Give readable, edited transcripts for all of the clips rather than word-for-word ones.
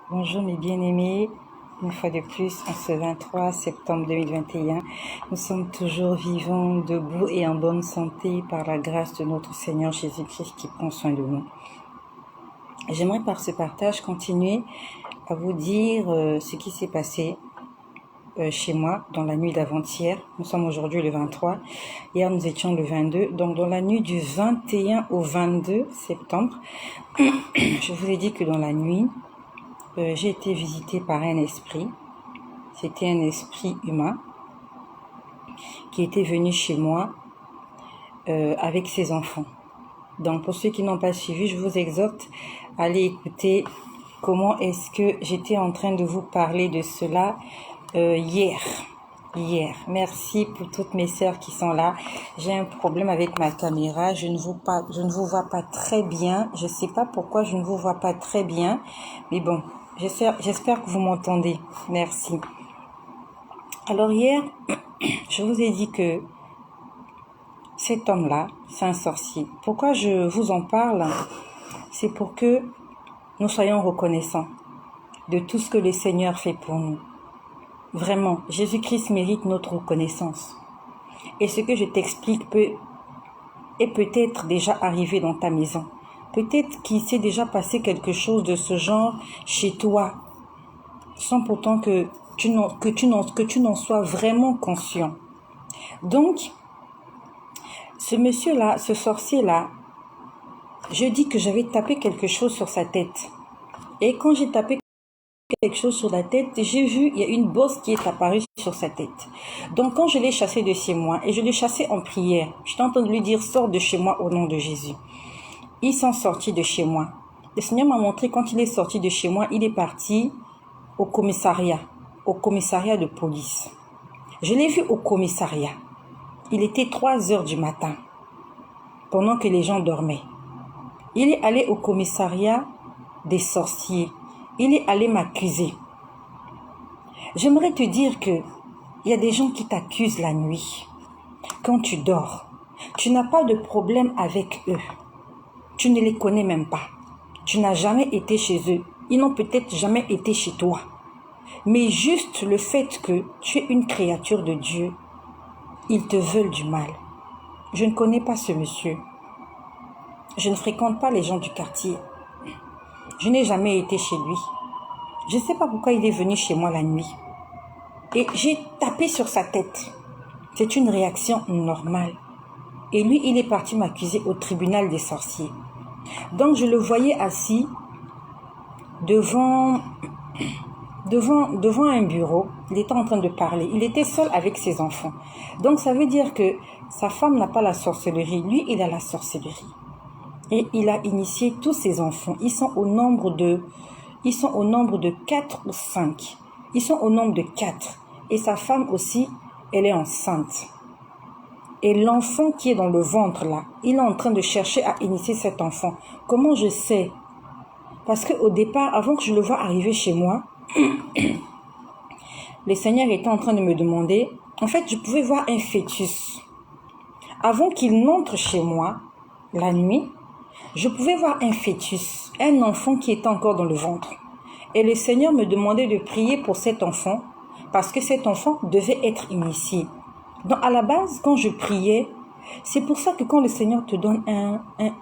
Bonjour mes bien-aimés, une fois de plus, en ce 23 septembre 2021, nous sommes toujours vivants, debout et en bonne santé par la grâce de notre Seigneur Jésus-Christ qui prend soin de nous. J'aimerais par ce partage continuer à vous dire ce qui s'est passé chez moi dans la nuit d'avant-hier. Nous sommes aujourd'hui le 23, hier nous étions le 22, donc dans la nuit du 21 au 22 septembre, je vous ai dit que dans la nuit, j'ai été visitée par un esprit. C'était un esprit humain qui était venu chez moi avec ses enfants. Donc pour ceux qui n'ont pas suivi, je vous exhorte à aller écouter comment est-ce que j'étais en train de vous parler de cela hier. Merci pour toutes mes sœurs qui sont là. J'ai un problème avec ma caméra. Je ne vous vois pas très bien. Je ne sais pas pourquoi je ne vous vois pas très bien. Mais bon, j'espère que vous m'entendez. Merci. Alors hier, je vous ai dit que cet homme-là, c'est un sorcier. Pourquoi je vous en parle? C'est pour que nous soyons reconnaissants de tout ce que le Seigneur fait pour nous. Vraiment, Jésus-Christ mérite notre reconnaissance. Et ce que je t'explique est peut-être déjà arrivé dans ta maison. Peut-être qu'il s'est déjà passé quelque chose de ce genre chez toi, sans pourtant que tu n'en sois vraiment conscient. Donc, ce monsieur-là, ce sorcier-là, je dis que j'avais tapé quelque chose sur sa tête. Et quand j'ai tapé quelque chose sur la tête, j'ai vu, il y a une bosse qui est apparue sur sa tête. Donc quand je l'ai chassé de chez moi, et je l'ai chassé en prière, j'étais en train de lui dire, sors de chez moi au nom de Jésus. Ils sont sortis de chez moi. Le Seigneur m'a montré, quand il est sorti de chez moi, il est parti au commissariat de police. Je l'ai vu au commissariat. Il était 3 heures du matin, pendant que les gens dormaient. Il est allé au commissariat des sorciers. Il est allé m'accuser. J'aimerais te dire que il y a des gens qui t'accusent la nuit. Quand tu dors, tu n'as pas de problème avec eux. Tu ne les connais même pas. Tu n'as jamais été chez eux. Ils n'ont peut-être jamais été chez toi. Mais juste le fait que tu es une créature de Dieu, ils te veulent du mal. Je ne connais pas ce monsieur. Je ne fréquente pas les gens du quartier. Je n'ai jamais été chez lui. Je ne sais pas pourquoi il est venu chez moi la nuit. Et j'ai tapé sur sa tête. C'est une réaction normale. Et lui, il est parti m'accuser au tribunal des sorciers. Donc, je le voyais assis devant un bureau. Il était en train de parler. Il était seul avec ses enfants. Donc, ça veut dire que sa femme n'a pas la sorcellerie. Lui, il a la sorcellerie. Et il a initié tous ses enfants. Ils sont au nombre de 4 ou 5. Ils sont au nombre de 4. Et sa femme aussi, elle est enceinte. Et l'enfant qui est dans le ventre là, il est en train de chercher à initier cet enfant. Comment je sais? Parce qu'au départ, avant que je le voie arriver chez moi, le Seigneur était en train de me demander, en fait, je pouvais voir un fœtus. Avant qu'il n'entre chez moi, la nuit, je pouvais voir un fœtus, un enfant qui était encore dans le ventre. Et le Seigneur me demandait de prier pour cet enfant, parce que cet enfant devait être initié. Donc à la base, quand je priais, c'est pour ça que quand le Seigneur te donne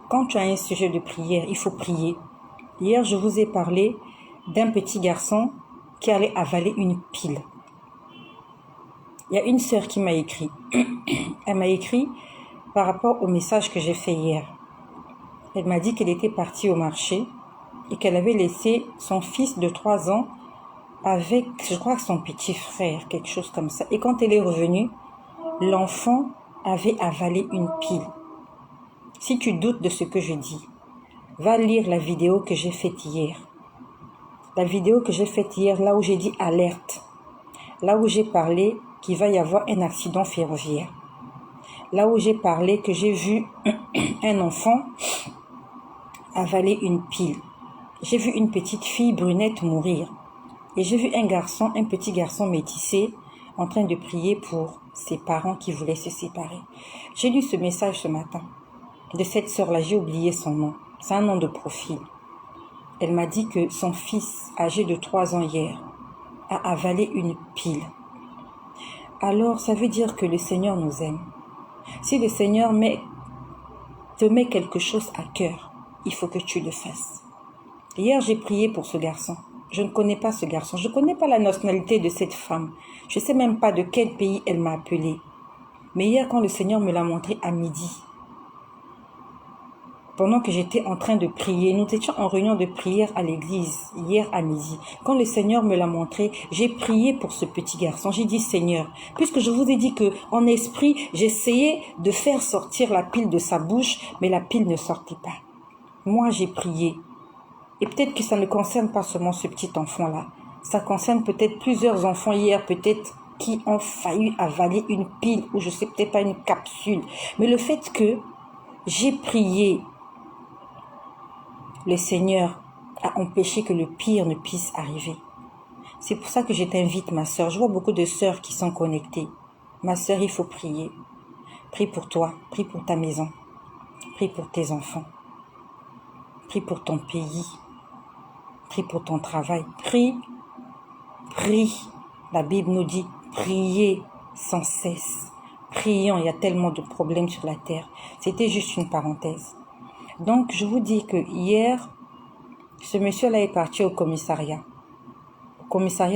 quand tu as un sujet de prière, il faut prier. Hier, je vous ai parlé d'un petit garçon qui allait avaler une pile. Il y a une sœur qui m'a écrit. Elle m'a écrit par rapport au message que j'ai fait hier. Elle m'a dit qu'elle était partie au marché et qu'elle avait laissé son fils de 3 ans avec, je crois, son petit frère, quelque chose comme ça. Et quand elle est revenue, l'enfant avait avalé une pile. Si tu doutes de ce que je dis, va lire la vidéo que j'ai faite hier. La vidéo que j'ai faite hier, là où j'ai dit alerte. Là où j'ai parlé qu'il va y avoir un accident ferroviaire. Là où j'ai parlé que j'ai vu un enfant avaler une pile. J'ai vu une petite fille brunette mourir. Et j'ai vu un petit garçon métissé, en train de prier pour ses parents qui voulaient se séparer. J'ai lu ce message ce matin de cette sœur-là, j'ai oublié son nom. C'est un nom de profil. Elle m'a dit que son fils, âgé de 3 ans hier, a avalé une pile. Alors, ça veut dire que le Seigneur nous aime. Si le Seigneur te met quelque chose à cœur, il faut que tu le fasses. Hier, j'ai prié pour ce garçon. Je ne connais pas ce garçon. Je ne connais pas la nationalité de cette femme. Je ne sais même pas de quel pays elle m'a appelé. Mais hier, quand le Seigneur me l'a montré à midi, pendant que j'étais en train de prier, nous étions en réunion de prière à l'église, hier à midi. Quand le Seigneur me l'a montré, j'ai prié pour ce petit garçon. J'ai dit, Seigneur, puisque je vous ai dit que en esprit, j'essayais de faire sortir la pile de sa bouche, mais la pile ne sortait pas. Moi, j'ai prié. Et peut-être que ça ne concerne pas seulement ce petit enfant-là. Ça concerne peut-être plusieurs enfants hier, peut-être qui ont failli avaler une pile ou je sais peut-être pas une capsule. Mais le fait que j'ai prié, le Seigneur a empêché que le pire ne puisse arriver. C'est pour ça que je t'invite, ma sœur. Je vois beaucoup de sœurs qui sont connectées. Ma sœur, il faut prier. Prie pour toi, prie pour ta maison, prie pour tes enfants, prie pour ton pays, prie pour ton travail. Prie. La Bible nous dit, priez sans cesse. Prions, il y a tellement de problèmes sur la terre. C'était juste une parenthèse. Donc, je vous dis que hier, ce monsieur-là est parti au commissariat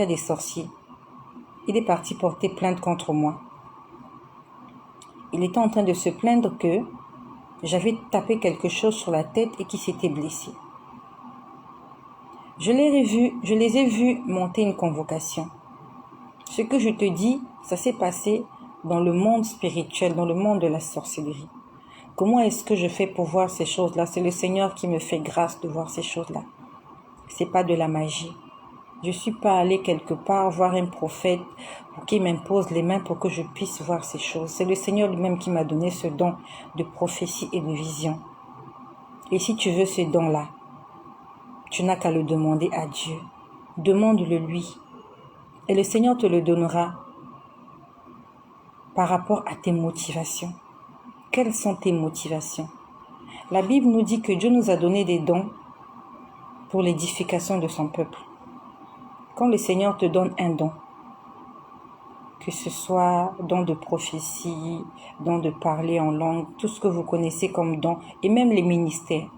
des sorciers. Il est parti porter plainte contre moi. Il était en train de se plaindre que j'avais tapé quelque chose sur la tête et qu'il s'était blessé. Je les ai vus monter une convocation. Ce que je te dis, ça s'est passé dans le monde spirituel, dans le monde de la sorcellerie. Comment est-ce que je fais pour voir ces choses-là? C'est le Seigneur qui me fait grâce de voir ces choses-là. C'est pas de la magie. Je suis pas allée quelque part voir un prophète pour qu'il m'impose les mains pour que je puisse voir ces choses. C'est le Seigneur lui-même qui m'a donné ce don de prophétie et de vision. Et si tu veux ce don-là, tu n'as qu'à le demander à Dieu. Demande-le lui. Et le Seigneur te le donnera par rapport à tes motivations. Quelles sont tes motivations? La Bible nous dit que Dieu nous a donné des dons pour l'édification de son peuple. Quand le Seigneur te donne un don, que ce soit don de prophétie, don de parler en langue, tout ce que vous connaissez comme don, et même les ministères,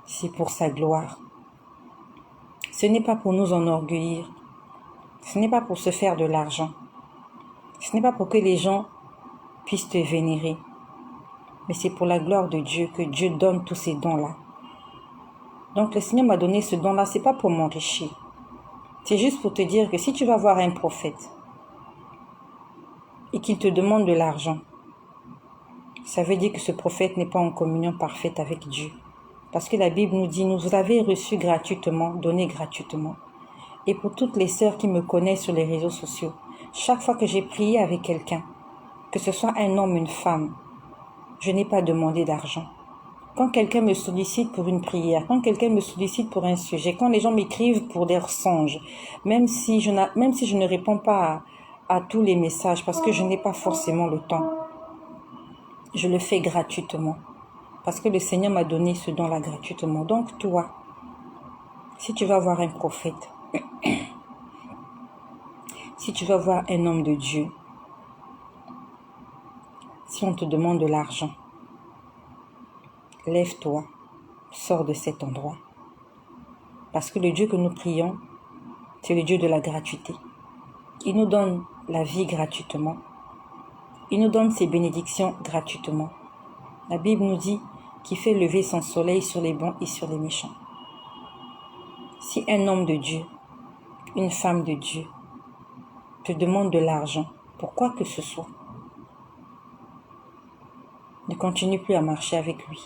c'est pour sa gloire. Ce n'est pas pour nous enorgueillir. Ce n'est pas pour se faire de l'argent. Ce n'est pas pour que les gens puissent te vénérer. Mais c'est pour la gloire de Dieu que Dieu donne tous ces dons-là. Donc le Seigneur m'a donné ce don-là, c'est pas pour m'enrichir. C'est juste pour te dire que si tu vas voir un prophète et qu'il te demande de l'argent, ça veut dire que ce prophète n'est pas en communion parfaite avec Dieu. Parce que la Bible nous dit, nous avez reçu gratuitement, donné gratuitement. Et pour toutes les sœurs qui me connaissent sur les réseaux sociaux, chaque fois que j'ai prié avec quelqu'un, que ce soit un homme, une femme, je n'ai pas demandé d'argent. Quand quelqu'un me sollicite pour une prière, quand quelqu'un me sollicite pour un sujet, quand les gens m'écrivent pour des songes, même si je ne réponds pas à tous les messages parce que je n'ai pas forcément le temps, je le fais gratuitement. Parce que le Seigneur m'a donné ce don-là gratuitement. Donc toi, si tu vas voir un prophète, si tu vas voir un homme de Dieu, si on te demande de l'argent, lève-toi, sors de cet endroit. Parce que le Dieu que nous prions, c'est le Dieu de la gratuité. Il nous donne la vie gratuitement. Il nous donne ses bénédictions gratuitement. La Bible nous dit qu'il fait lever son soleil sur les bons et sur les méchants. Si un homme de Dieu, une femme de Dieu, te demande de l'argent, pour quoi que ce soit, ne continue plus à marcher avec lui.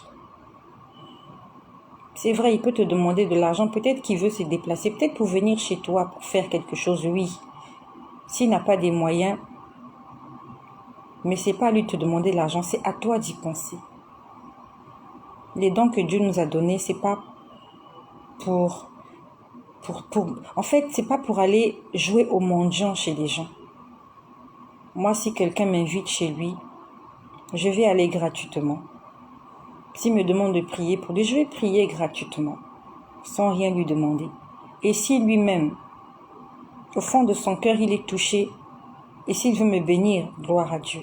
C'est vrai, il peut te demander de l'argent, peut-être qu'il veut se déplacer, peut-être pour venir chez toi, pour faire quelque chose, oui. S'il n'a pas des moyens, mais c'est pas à lui de te demander de l'argent, c'est à toi d'y penser. Les dons que Dieu nous a donnés, c'est pas en fait, c'est pas pour aller jouer au mendiant chez les gens. Moi, si quelqu'un m'invite chez lui, je vais aller gratuitement. S'il me demande de prier pour lui, je vais prier gratuitement. sans rien lui demander. Et si lui-même, au fond de son cœur, il est touché, et s'il veut me bénir, gloire à Dieu.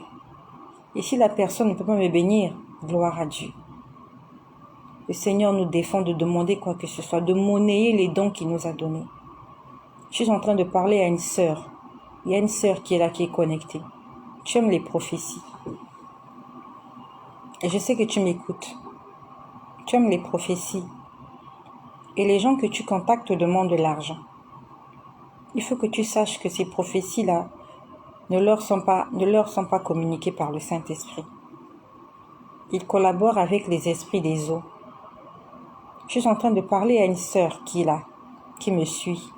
Et si la personne ne peut pas me bénir, gloire à Dieu. Le Seigneur nous défend de demander quoi que ce soit, de monnayer les dons qu'il nous a donnés. Je suis en train de parler à une sœur. Il y a une sœur qui est là, qui est connectée. Tu aimes les prophéties. Et je sais que tu m'écoutes. Tu aimes les prophéties. Et les gens que tu contactes te demandent de l'argent. Il faut que tu saches que ces prophéties-là ne leur sont pas communiquées par le Saint-Esprit. Ils collaborent avec les esprits des eaux. Je suis en train de parler à une sœur qui est là, qui me suit.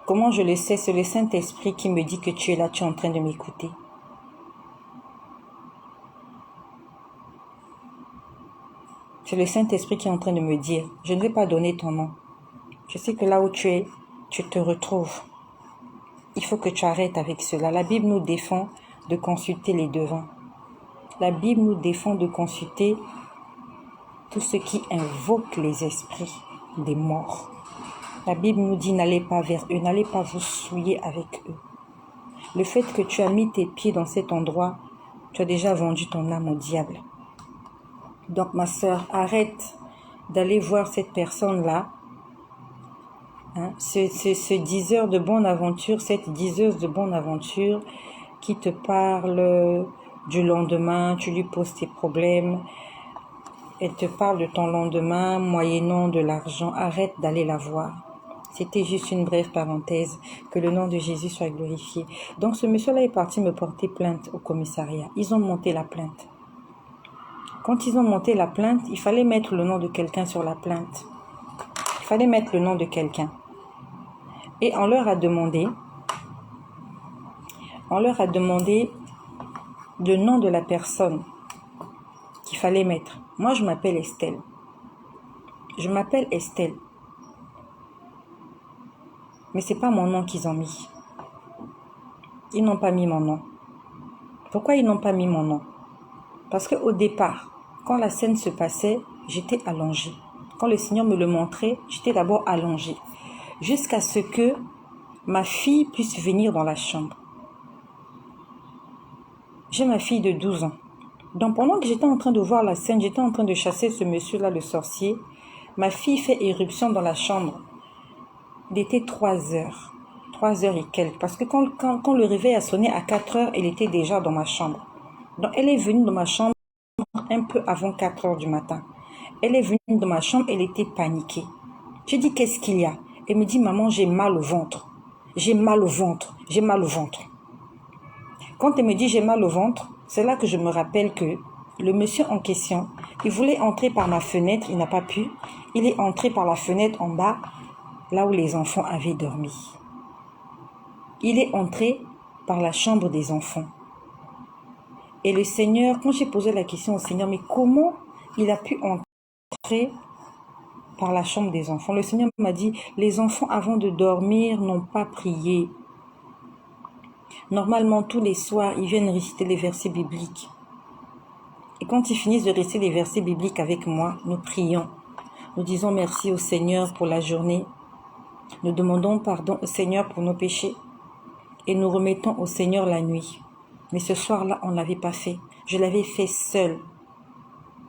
Comment je le sais? C'est le Saint-Esprit qui me dit que tu es là, tu es en train de m'écouter. C'est le Saint-Esprit qui est en train de me dire, je ne vais pas donner ton nom. Je sais que là où tu es, tu te retrouves. Il faut que tu arrêtes avec cela. La Bible nous défend de consulter les devins. La Bible nous défend de consulter tout ce qui invoque les esprits des morts. La Bible nous dit, n'allez pas vers eux, n'allez pas vous souiller avec eux. Le fait que tu as mis tes pieds dans cet endroit, tu as déjà vendu ton âme au diable. Donc ma sœur, arrête d'aller voir cette personne-là, ce diseur de bonne aventure, cette diseuse de bonne aventure qui te parle du lendemain, tu lui poses tes problèmes, elle te parle de ton lendemain moyennant de l'argent. Arrête d'aller la voir. C'était juste une brève parenthèse, que le nom de Jésus soit glorifié. Donc ce monsieur-là est parti me porter plainte au commissariat. Ils ont monté la plainte. Quand ils ont monté la plainte, il fallait mettre le nom de quelqu'un sur la plainte. Il fallait mettre le nom de quelqu'un. Et on leur a demandé le nom de la personne qu'il fallait mettre. Moi, je m'appelle Estelle. Je m'appelle Estelle. Mais ce n'est pas mon nom qu'ils ont mis. Ils n'ont pas mis mon nom. Pourquoi ils n'ont pas mis mon nom? Parce qu'au départ, quand la scène se passait, j'étais allongée. Quand le Seigneur me le montrait, j'étais d'abord allongée. Jusqu'à ce que ma fille puisse venir dans la chambre. J'ai ma fille de 12 ans. Donc pendant que j'étais en train de voir la scène, j'étais en train de chasser ce monsieur-là, le sorcier, ma fille fait éruption dans la chambre. Il était 3 heures. 3 heures et quelques. Parce que quand le réveil a sonné à 4 heures, elle était déjà dans ma chambre. Donc elle est venue dans ma chambre un peu avant 4 heures du matin. Elle est venue dans ma chambre, elle était paniquée. Je dis, qu'est-ce qu'il y a? Elle me dit, maman, j'ai mal au ventre. J'ai mal au ventre. J'ai mal au ventre. Quand elle me dit, j'ai mal au ventre, c'est là que je me rappelle que le monsieur en question, il voulait entrer par ma fenêtre, il n'a pas pu. Il est entré par la fenêtre en bas, là où les enfants avaient dormi. Il est entré par la chambre des enfants. Et le Seigneur, quand j'ai posé la question au Seigneur, mais comment il a pu entrer par la chambre des enfants? Le Seigneur m'a dit, les enfants avant de dormir n'ont pas prié. Normalement, tous les soirs, ils viennent réciter les versets bibliques. Et quand ils finissent de réciter les versets bibliques avec moi, nous prions. Nous disons merci au Seigneur pour la journée. Nous demandons pardon au Seigneur pour nos péchés. Et nous remettons au Seigneur la nuit. Mais ce soir-là, on ne l'avait pas fait. Je l'avais fait seule.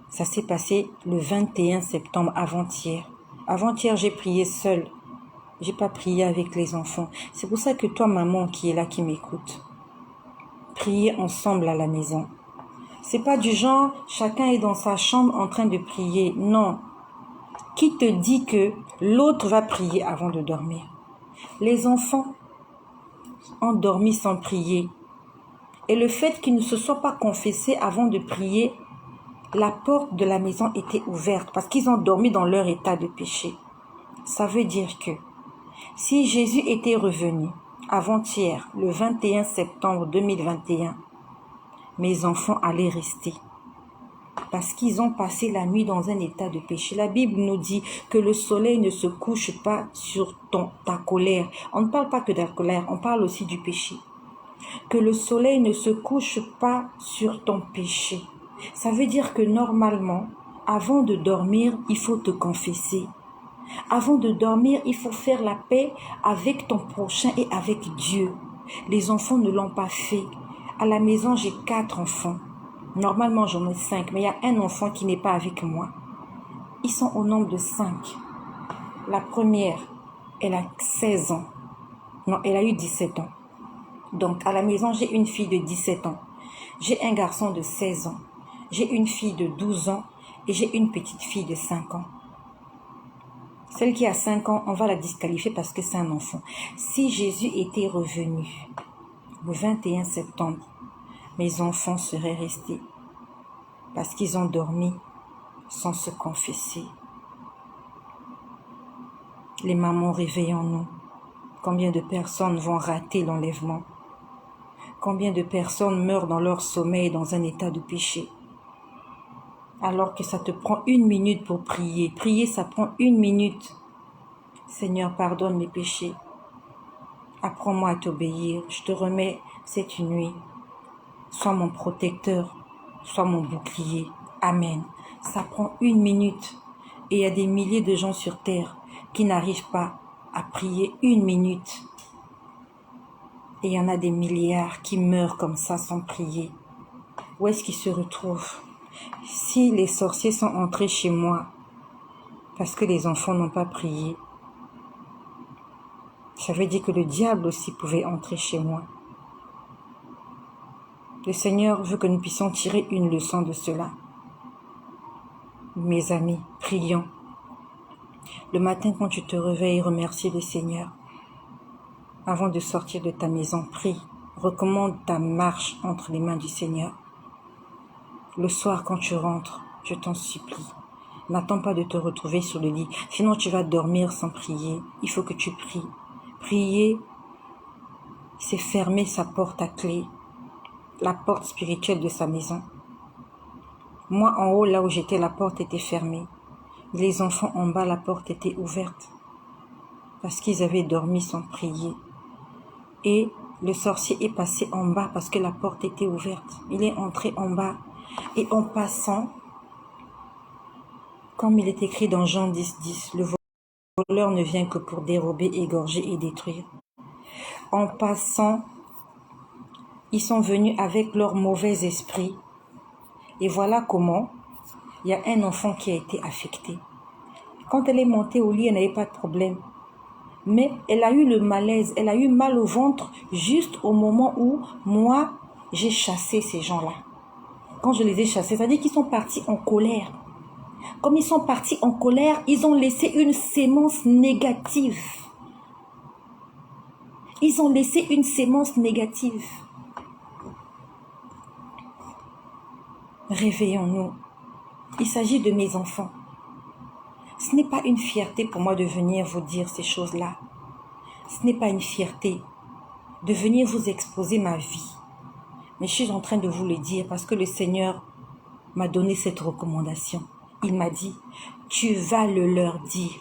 Ça s'est passé le 21 septembre, avant-hier. Avant-hier, j'ai prié seule. J'ai pas prié avec les enfants. C'est pour ça que toi, maman, qui est là, qui m'écoute, priez ensemble à la maison. C'est pas du genre, chacun est dans sa chambre en train de prier. Non. Qui te dit que l'autre va prier avant de dormir? Les enfants ont dormi sans prier. Et le fait qu'ils ne se soient pas confessés avant de prier, la porte de la maison était ouverte parce qu'ils ont dormi dans leur état de péché. Ça veut dire que si Jésus était revenu avant-hier, le 21 septembre 2021, mes enfants allaient rester. Parce qu'ils ont passé la nuit dans un état de péché. La Bible nous dit que le soleil ne se couche pas sur ta colère. On ne parle pas que de la colère, on parle aussi du péché. Que le soleil ne se couche pas sur ton péché. Ça veut dire que normalement, avant de dormir, il faut te confesser. Avant de dormir, il faut faire la paix avec ton prochain et avec Dieu. Les enfants ne l'ont pas fait. À la maison, j'ai 4 enfants. Normalement, j'en ai 5, mais il y a un enfant qui n'est pas avec moi. Ils sont au nombre de 5. La première, elle a 16 ans. Non, elle a eu 17 ans. Donc, à la maison, j'ai une fille de 17 ans. J'ai un garçon de 16 ans. J'ai une fille de 12 ans et j'ai une petite fille de 5 ans. Celle qui a 5 ans, on va la disqualifier parce que c'est un enfant. Si Jésus était revenu le 21 septembre, mes enfants seraient restés parce qu'ils ont dormi sans se confesser. Les mamans, réveillons-nous. Combien de personnes vont rater l'enlèvement? Combien de personnes meurent dans leur sommeil dans un état de péché? Alors que ça te prend 1 minute pour prier. Prier, ça prend 1 minute. Seigneur, pardonne mes péchés. Apprends-moi à t'obéir. Je te remets cette nuit. Sois mon protecteur. Sois mon bouclier. Amen. Ça prend 1 minute. Et il y a des milliers de gens sur terre qui n'arrivent pas à prier 1 minute. Et il y en a des milliards qui meurent comme ça sans prier. Où est-ce qu'ils se retrouvent? Si les sorciers sont entrés chez moi parce que les enfants n'ont pas prié, ça veut dire que le diable aussi pouvait entrer chez moi. Le Seigneur veut que nous puissions tirer une leçon de cela. Mes amis, prions. Le matin, quand tu te réveilles, remercie le Seigneur. Avant de sortir de ta maison, prie. Recommande ta marche entre les mains du Seigneur. Le soir, quand tu rentres, je t'en supplie, n'attends pas de te retrouver sur le lit. Sinon, tu vas dormir sans prier. Il faut que tu pries. Prier, c'est fermer sa porte à clé, la porte spirituelle de sa maison. Moi, en haut, là où j'étais, la porte était fermée. Les enfants en bas, la porte était ouverte parce qu'ils avaient dormi sans prier. Et le sorcier est passé en bas parce que la porte était ouverte. Il est entré en bas. Et en passant, comme il est écrit dans Jean 10, le voleur ne vient que pour dérober, égorger et détruire. En passant, ils sont venus avec leur mauvais esprit. Et voilà comment il y a un enfant qui a été affecté. Quand elle est montée au lit, elle n'avait pas de problème. Mais elle a eu le malaise, elle a eu mal au ventre juste au moment où moi, j'ai chassé ces gens-là. Quand je les ai chassés, ça veut dire qu'ils sont partis en colère. Comme ils sont partis en colère, ils ont laissé une sémence négative. Ils ont laissé une sémence négative. Réveillons-nous. Il s'agit de mes enfants. Ce n'est pas une fierté pour moi de venir vous dire ces choses-là. Ce n'est pas une fierté de venir vous exposer ma vie. Mais je suis en train de vous le dire parce que le Seigneur m'a donné cette recommandation. Il m'a dit, tu vas le leur dire.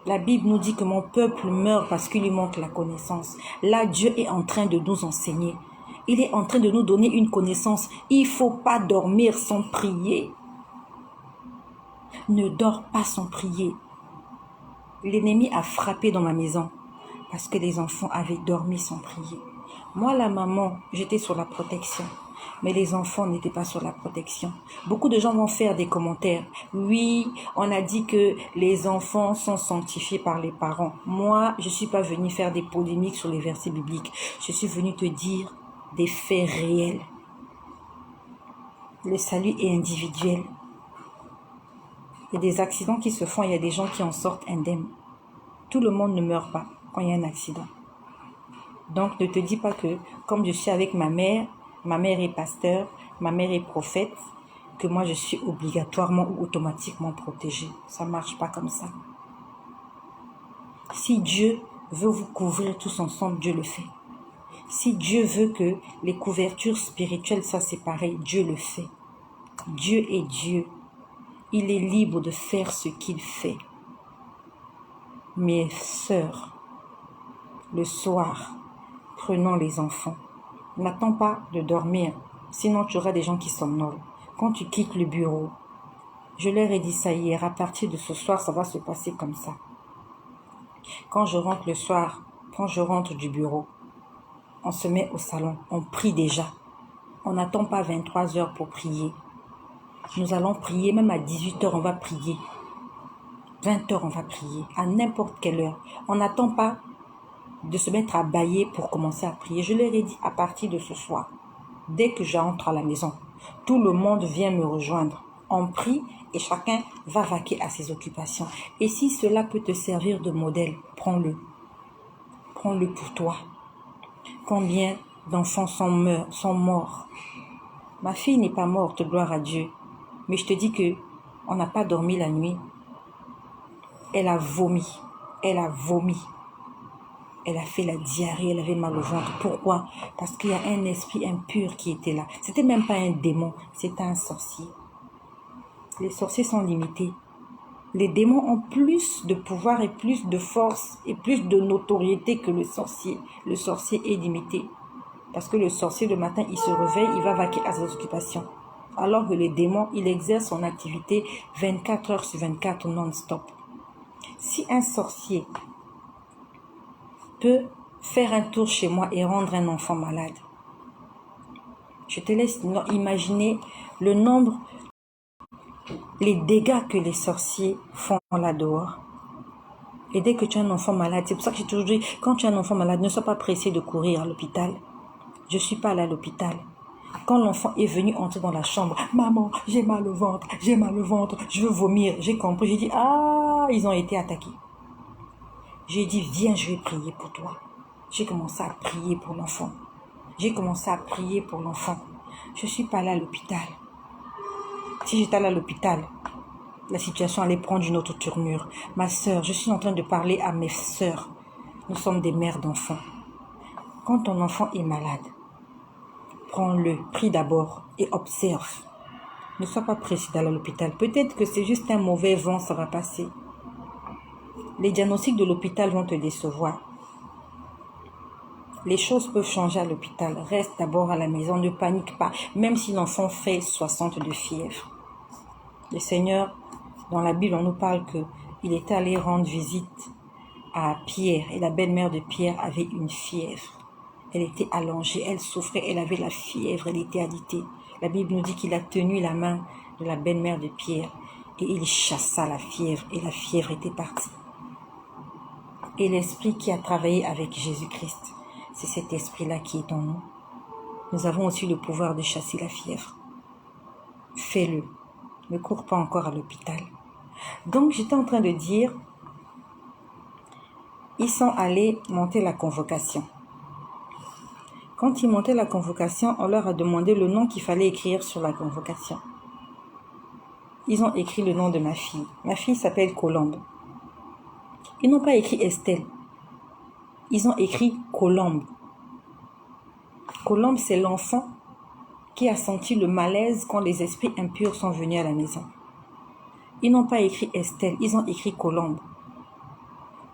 La Bible nous dit que mon peuple meurt parce qu'il lui manque la connaissance. Là, Dieu est en train de nous enseigner. Il est en train de nous donner une connaissance. Il ne faut pas dormir sans prier. Ne dors pas sans prier. L'ennemi a frappé dans ma maison parce que les enfants avaient dormi sans prier. Moi, la maman, j'étais sur la protection. Mais les enfants n'étaient pas sur la protection. Beaucoup de gens vont faire des commentaires. Oui, on a dit que les enfants sont sanctifiés par les parents. Moi, je ne suis pas venue faire des polémiques sur les versets bibliques. Je suis venue te dire des faits réels. Le salut est individuel. Il y a des accidents qui se font, il y a des gens qui en sortent indemnes. Tout le monde ne meurt pas quand il y a un accident. Donc, ne te dis pas que, comme je suis avec ma mère est pasteur, ma mère est prophète, que moi je suis obligatoirement ou automatiquement protégée. Ça ne marche pas comme ça. Si Dieu veut vous couvrir tous ensemble, Dieu le fait. Si Dieu veut que les couvertures spirituelles soient séparées, Dieu le fait. Dieu est Dieu. Il est libre de faire ce qu'il fait. Mes sœurs, le soir, prenons les enfants. N'attends pas de dormir, sinon tu auras des gens qui somnolent. Quand tu quittes le bureau, Je leur ai dit ça hier, à partir de ce soir, ça va se passer comme ça. Quand je rentre le soir, quand je rentre du bureau, on se met au salon, on prie déjà. On n'attend pas 23 heures pour prier. Nous allons prier, même à 18 heures, on va prier. 20 heures, on va prier, à n'importe quelle heure. On n'attend pas de se mettre à bâiller pour commencer à prier. Je leur ai dit, à partir de ce soir, dès que j'entre à la maison, tout le monde vient me rejoindre. On prie et chacun va vaquer à ses occupations. Et si cela peut te servir de modèle, prends-le. Prends-le pour toi. Combien d'enfants sont morts? Ma fille n'est pas morte, gloire à Dieu. Mais je te dis que on n'a pas dormi la nuit. Elle a vomi. Elle a vomi. Elle a fait la diarrhée, elle avait mal au ventre. Pourquoi? Parce qu'il y a un esprit impur qui était là. C'était même pas un démon, c'était un sorcier. Les sorciers sont limités. Les démons ont plus de pouvoir et plus de force et plus de notoriété que le sorcier. Le sorcier est limité. Parce que le sorcier, le matin, il se réveille, il va vaquer à ses occupations. Alors que le démon, il exerce son activité 24 heures sur 24 non-stop. Si un sorcier peut faire un tour chez moi et rendre un enfant malade, je te laisse imaginer le nombre, les dégâts que les sorciers font là dehors. Et dès que tu as un enfant malade, c'est pour ça que j'ai toujours dit, quand tu as un enfant malade, ne sois pas pressé de courir à l'hôpital. Je suis pas allée à l'hôpital. Quand l'enfant est venu entrer dans la chambre, maman, j'ai mal au ventre, je veux vomir. J'ai compris, j'ai dit, ah, ils ont été attaqués. J'ai dit, viens, je vais prier pour toi. J'ai commencé à prier pour l'enfant. Je suis pas allée à l'hôpital. Si j'étais allée à l'hôpital, la situation allait prendre une autre tournure. Ma sœur, je suis en train de parler à mes sœurs. Nous sommes des mères d'enfants. Quand ton enfant est malade, prends-le, prie d'abord et observe. Ne sois pas pressé d'aller à l'hôpital. Peut-être que c'est juste un mauvais vent, ça va passer. Les diagnostics de l'hôpital vont te décevoir. Les choses peuvent changer à l'hôpital. Reste d'abord à la maison, ne panique pas. Même si l'enfant fait 60 de fièvre. Le Seigneur, dans la Bible, on nous parle qu'il était allé rendre visite à Pierre. Et la belle-mère de Pierre avait une fièvre. Elle était allongée, elle souffrait, elle avait la fièvre, elle était alitée. La Bible nous dit qu'il a tenu la main de la belle-mère de Pierre et il chassa la fièvre et la fièvre était partie. Et l'esprit qui a travaillé avec Jésus-Christ, c'est cet esprit-là qui est en nous. Nous avons aussi le pouvoir de chasser la fièvre. Fais-le. Ne cours pas encore à l'hôpital. Donc j'étais en train de dire, ils sont allés monter la convocation. Quand ils montaient la convocation, on leur a demandé le nom qu'il fallait écrire sur la convocation. Ils ont écrit le nom de ma fille. Ma fille s'appelle Colombe. Ils n'ont pas écrit Estelle. Ils ont écrit Colombe. Colombe, c'est l'enfant qui a senti le malaise quand les esprits impurs sont venus à la maison. Ils n'ont pas écrit Estelle, ils ont écrit Colombe.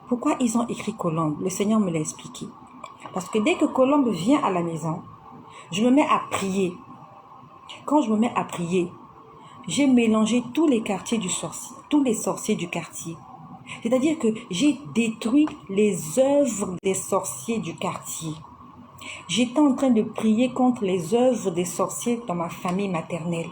Pourquoi ils ont écrit Colombe? Le Seigneur me l'a expliqué. Parce que dès que Colombe vient à la maison, je me mets à prier. Quand je me mets à prier, j'ai mélangé tous les quartiers du sorcier, tous les sorciers du quartier. C'est-à-dire que j'ai détruit les œuvres des sorciers du quartier. J'étais en train de prier contre les œuvres des sorciers dans ma famille maternelle.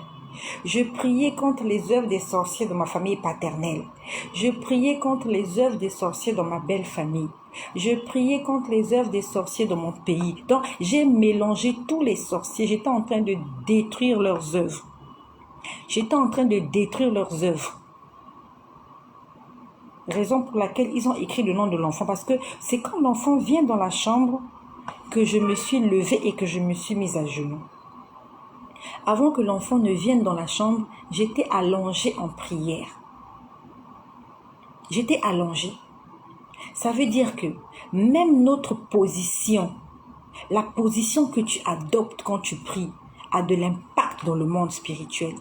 Je priais contre les œuvres des sorciers dans ma famille paternelle. Je priais contre les œuvres des sorciers dans ma belle famille. Je priais contre les œuvres des sorciers dans mon pays. Donc, j'ai mélangé tous les sorciers. J'étais en train de détruire leurs œuvres. Raison pour laquelle ils ont écrit le nom de l'enfant. Parce que c'est quand l'enfant vient dans la chambre que je me suis levée et que je me suis mise à genoux. Avant que l'enfant ne vienne dans la chambre, j'étais allongée en prière. J'étais allongée. Ça veut dire que même notre position, la position que tu adoptes quand tu pries, a de l'impact dans le monde spirituel.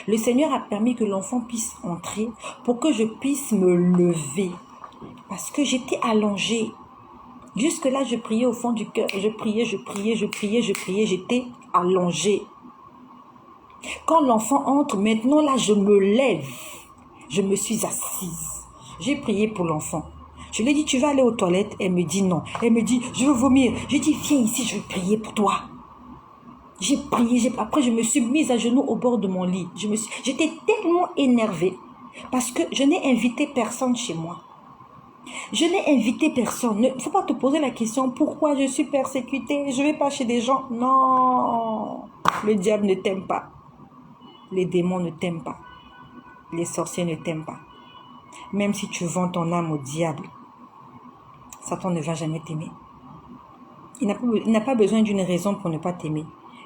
Le Seigneur a permis que l'enfant puisse entrer pour que je puisse me lever. Parce que j'étais allongée. Jusque-là, je priais au fond du cœur. Je priais, j'étais allongée. Quand l'enfant entre, maintenant là, je me lève. Je me suis assise. J'ai prié pour l'enfant. Je lui ai dit, tu vas aller aux toilettes? Elle me dit non. Elle me dit, je veux vomir. J'ai dit, viens ici, je vais prier pour toi. J'ai prié. Après, je me suis mise à genoux au bord de mon lit. J'étais tellement énervée parce que je n'ai invité personne chez moi. Je n'ai invité personne. Il ne faut pas te poser la question, pourquoi je suis persécutée? Je ne vais pas chez des gens. Non. Le diable ne t'aime pas. Les démons ne t'aiment pas. Les sorciers ne t'aiment pas. Même si tu vends ton âme au diable, Satan ne va jamais t'aimer. Il n'a pas besoin d'une raison pour ne pas t'aimer.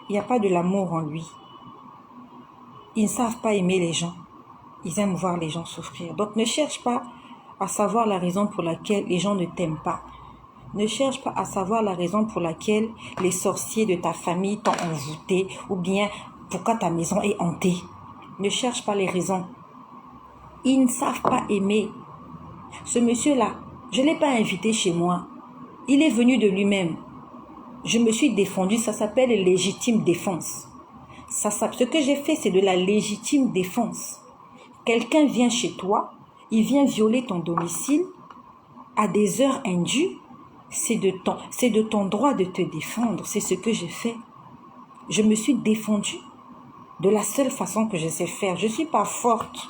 Il n'y a pas de l'amour en lui. Ils ne savent pas aimer les gens. Ils aiment voir les gens souffrir. Donc ne cherche pas à savoir la raison pour laquelle les gens ne t'aiment pas. Ne cherche pas à savoir la raison pour laquelle les sorciers de ta famille t'ont envoûté ou bien pourquoi ta maison est hantée. Ne cherche pas les raisons. Ils ne savent pas aimer. Ce monsieur-là, je ne l'ai pas invité chez moi. Il est venu de lui-même. Je me suis défendue, ça s'appelle légitime défense. Ce que j'ai fait, c'est de la légitime défense. Quelqu'un vient chez toi, il vient violer ton domicile à des heures indues. C'est de ton droit de te défendre. C'est ce que j'ai fait. Je me suis défendue de la seule façon que je sais faire. Je ne suis pas forte.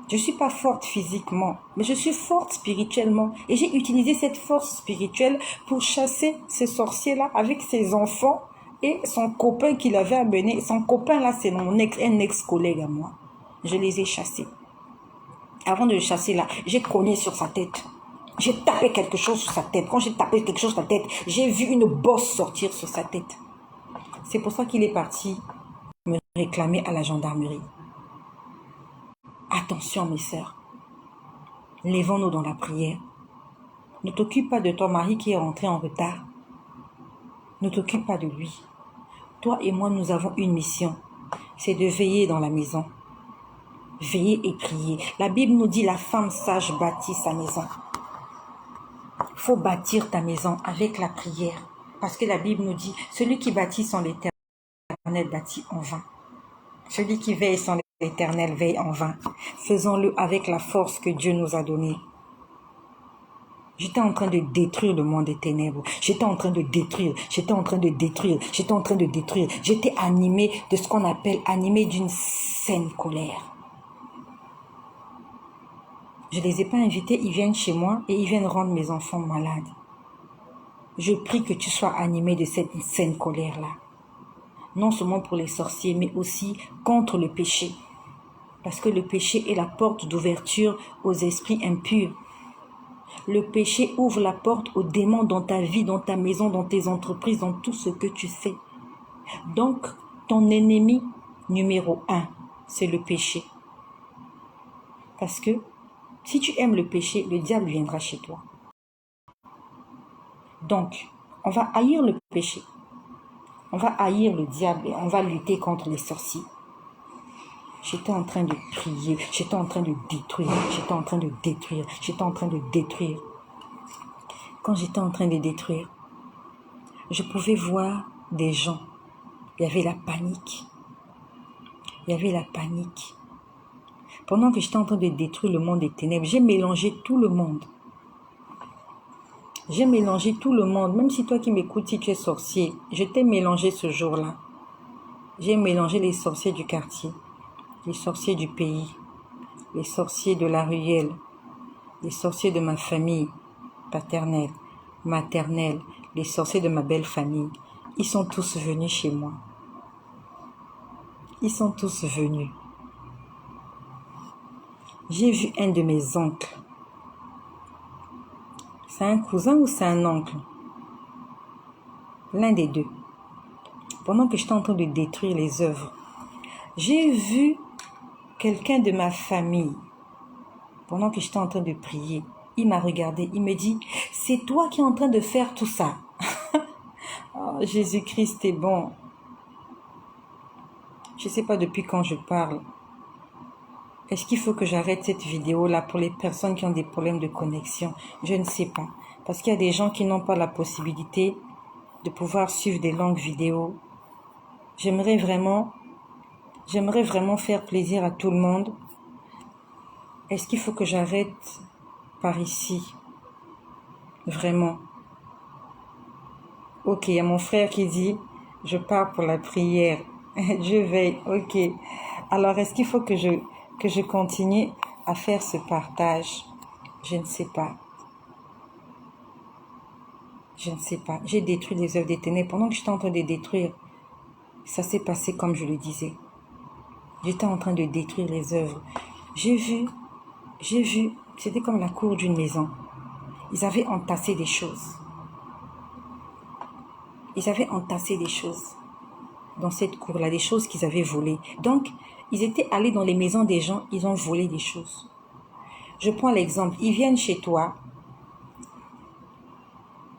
Je ne suis pas forte physiquement, mais je suis forte spirituellement. Et j'ai utilisé cette force spirituelle pour chasser ces sorciers-là avec ses enfants et son copain qu'il avait amené. Son copain là, c'est un ex-collègue à moi. Je les ai chassés. Avant de le chasser là, j'ai cogné sur sa tête. J'ai tapé quelque chose sur sa tête. Quand j'ai tapé quelque chose sur sa tête, j'ai vu une bosse sortir sur sa tête. C'est pour ça qu'il est parti me réclamer à la gendarmerie. Attention mes sœurs, lèvons-nous dans la prière. Ne t'occupe pas de ton mari qui est rentré en retard. Ne t'occupe pas de lui. Toi et moi, nous avons une mission. C'est de veiller dans la maison. Veiller et prier. La Bible nous dit la femme sage bâtit sa maison. Il faut bâtir ta maison avec la prière. Parce que la Bible nous dit, celui qui bâtit sans l'Éternel bâtit en vain. Celui qui veille sans l'Éternel veille en vain. Faisons-le avec la force que Dieu nous a donnée. J'étais en train de détruire le monde des ténèbres. J'étais en train de détruire. J'étais animé de ce qu'on appelle animé d'une saine colère. Je ne les ai pas invités, ils viennent chez moi et ils viennent rendre mes enfants malades. Je prie que tu sois animé de cette saine colère-là. Non seulement pour les sorciers, mais aussi contre le péché. Parce que le péché est la porte d'ouverture aux esprits impurs. Le péché ouvre la porte aux démons dans ta vie, dans ta maison, dans tes entreprises, dans tout ce que tu fais. Donc, ton ennemi numéro 1, c'est le péché. Parce que si tu aimes le péché, le diable viendra chez toi. Donc, on va haïr le péché. On va haïr le diable et on va lutter contre les sorciers. J'étais en train de prier, j'étais en train de détruire. Quand j'étais en train de détruire, je pouvais voir des gens. Il y avait la panique. Pendant que j'étais en train de détruire le monde des ténèbres, j'ai mélangé tout le monde. Même si toi qui m'écoutes, si tu es sorcier, je t'ai mélangé ce jour-là. J'ai mélangé les sorciers du quartier, les sorciers du pays, les sorciers de la ruelle, les sorciers de ma famille paternelle, maternelle, les sorciers de ma belle famille. Ils sont tous venus chez moi. J'ai vu un de mes oncles. C'est un cousin ou c'est un oncle? L'un des deux. Pendant que j'étais en train de détruire les œuvres, j'ai vu quelqu'un de ma famille. Pendant que j'étais en train de prier, il m'a regardé, il me dit, c'est toi qui es en train de faire tout ça. Oh, Jésus-Christ est bon. Je ne sais pas depuis quand je parle. Est-ce qu'il faut que j'arrête cette vidéo-là pour les personnes qui ont des problèmes de connexion? Je ne sais pas. Parce qu'il y a des gens qui n'ont pas la possibilité de pouvoir suivre des longues vidéos. J'aimerais vraiment J'aimerais vraiment faire plaisir à tout le monde. Est-ce qu'il faut que j'arrête par ici? Vraiment. Ok, il y a mon frère qui dit, je pars pour la prière. Je veille, ok. Alors, est-ce qu'il faut que je continue à faire ce partage? Je ne sais pas. Je ne sais pas. J'ai détruit les œuvres des ténèbres. Pendant que j'étais en train de détruire, ça s'est passé comme je le disais. J'étais en train de détruire les œuvres. J'ai vu, c'était comme la cour d'une maison. Ils avaient entassé des choses. Ils avaient entassé des choses dans cette cour-là, des choses qu'ils avaient volées. Donc, ils étaient allés dans les maisons des gens, ils ont volé des choses. Je prends l'exemple, ils viennent chez toi.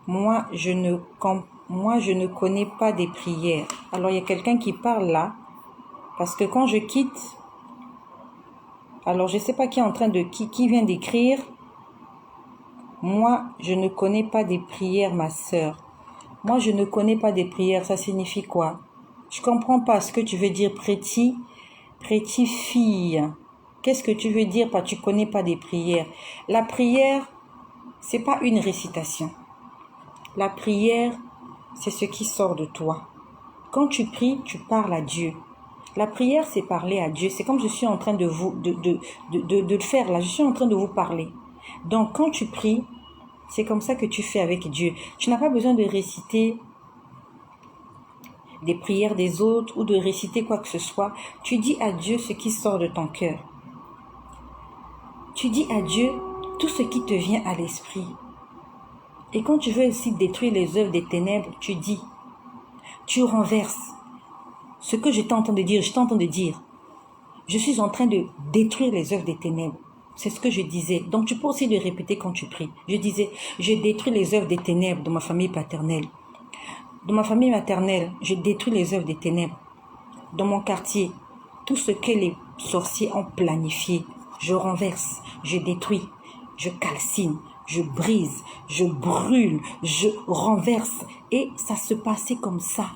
Moi, je ne connais pas des prières. Alors, il y a quelqu'un qui parle là, parce que quand je quitte, alors je ne sais pas qui est en train de, qui vient d'écrire. Moi, je ne connais pas des prières, ma sœur. Moi, je ne connais pas des prières, ça signifie quoi? Je comprends pas ce que tu veux dire, prêti fille. Qu'est-ce que tu veux dire par tu connais pas des prières? La prière, c'est pas une récitation. La prière, c'est ce qui sort de toi. Quand tu pries, tu parles à Dieu. La prière, c'est parler à Dieu. C'est comme je suis en train de le faire là. Je suis en train de vous parler. Donc, quand tu pries, c'est comme ça que tu fais avec Dieu. Tu n'as pas besoin de réciter des prières des autres ou de réciter quoi que ce soit. Tu dis à Dieu ce qui sort de ton cœur. Tu dis à Dieu tout ce qui te vient à l'esprit. Et quand tu veux aussi détruire les œuvres des ténèbres, tu dis, tu renverses. Ce que j'étais en train de dire, je suis en train de détruire les œuvres des ténèbres. C'est ce que je disais. Donc tu peux aussi le répéter quand tu pries. Je disais, je détruis les œuvres des ténèbres de ma famille paternelle. De ma famille maternelle, je détruis les œuvres des ténèbres. Dans mon quartier, tout ce que les sorciers ont planifié, je renverse, je détruis, je calcine, je brise, je brûle, je renverse. Et ça se passait comme ça.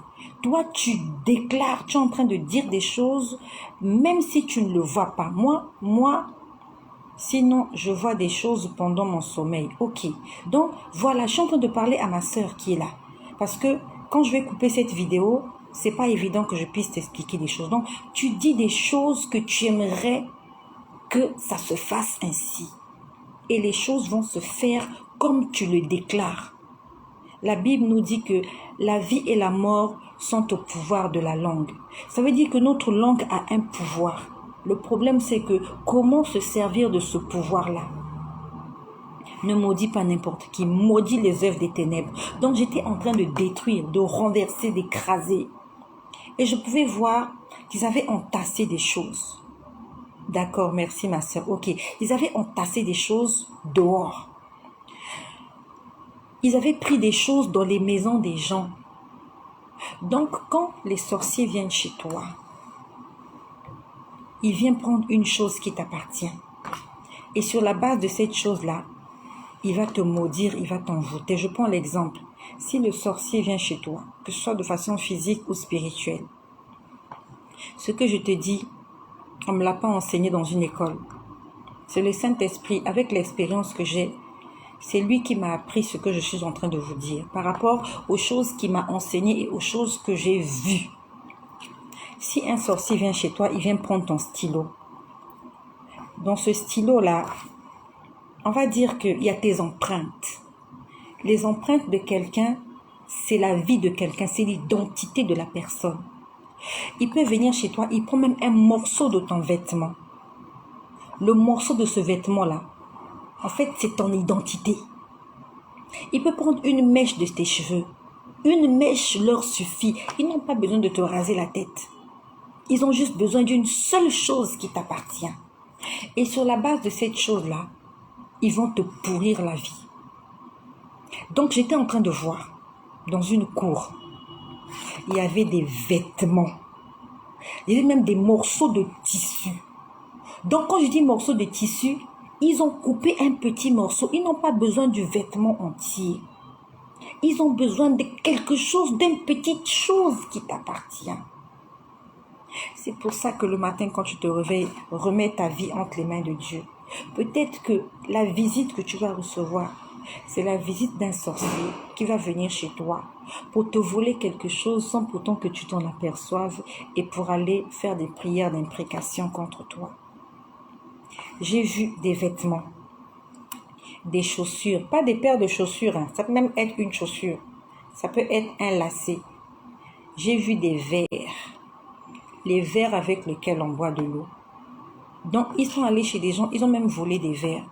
Toi, tu déclares, tu es en train de dire des choses, même si tu ne le vois pas. Moi, sinon, je vois des choses pendant mon sommeil. Ok. Donc, voilà, je suis en train de parler à ma sœur qui est là. Parce que quand je vais couper cette vidéo, c'est pas évident que je puisse t'expliquer des choses. Donc, tu dis des choses que tu aimerais que ça se fasse ainsi. Et les choses vont se faire comme tu le déclares. La Bible nous dit que la vie et la mort sont au pouvoir de la langue. Ça veut dire que notre langue a un pouvoir. Le problème, c'est que comment se servir de ce pouvoir-là? Ne maudis pas n'importe qui, maudis les œuvres des ténèbres. Donc j'étais en train de détruire, de renverser, d'écraser. Et je pouvais voir qu'ils avaient entassé des choses. D'accord, merci ma soeur. Ok, ils avaient entassé des choses dehors. Ils avaient pris des choses dans les maisons des gens. Donc quand les sorciers viennent chez toi, ils viennent prendre une chose qui t'appartient. Et sur la base de cette chose-là, il va te maudire, il va t'envoûter. Je prends l'exemple. Si le sorcier vient chez toi, que ce soit de façon physique ou spirituelle, ce que je te dis, on ne me l'a pas enseigné dans une école. C'est le Saint-Esprit, avec l'expérience que j'ai, c'est lui qui m'a appris ce que je suis en train de vous dire, par rapport aux choses qu'il m'a enseignées et aux choses que j'ai vues. Si un sorcier vient chez toi, il vient prendre ton stylo. Dans ce stylo-là, on va dire qu'il y a tes empreintes. Les empreintes de quelqu'un, c'est la vie de quelqu'un, c'est l'identité de la personne. Il peut venir chez toi, il prend même un morceau de ton vêtement. Le morceau de ce vêtement-là, en fait, c'est ton identité. Il peut prendre une mèche de tes cheveux. Une mèche leur suffit. Ils n'ont pas besoin de te raser la tête. Ils ont juste besoin d'une seule chose qui t'appartient. Et sur la base de cette chose-là, ils vont te pourrir la vie. Donc, j'étais en train de voir, dans une cour, il y avait des vêtements. Il y avait même des morceaux de tissu. Donc, quand je dis morceaux de tissu, ils ont coupé un petit morceau. Ils n'ont pas besoin du vêtement entier. Ils ont besoin de quelque chose, d'une petite chose qui t'appartient. C'est pour ça que le matin, quand tu te réveilles, remets ta vie entre les mains de Dieu. Peut-être que la visite que tu vas recevoir, c'est la visite d'un sorcier qui va venir chez toi pour te voler quelque chose sans pourtant que tu t'en aperçoives et pour aller faire des prières d'imprécation contre toi. J'ai vu des vêtements, des chaussures, pas des paires de chaussures, ça peut même être une chaussure, ça peut être un lacet. J'ai vu des verres, les verres avec lesquels on boit de l'eau. Donc, ils sont allés chez des gens, ils ont même volé des verres.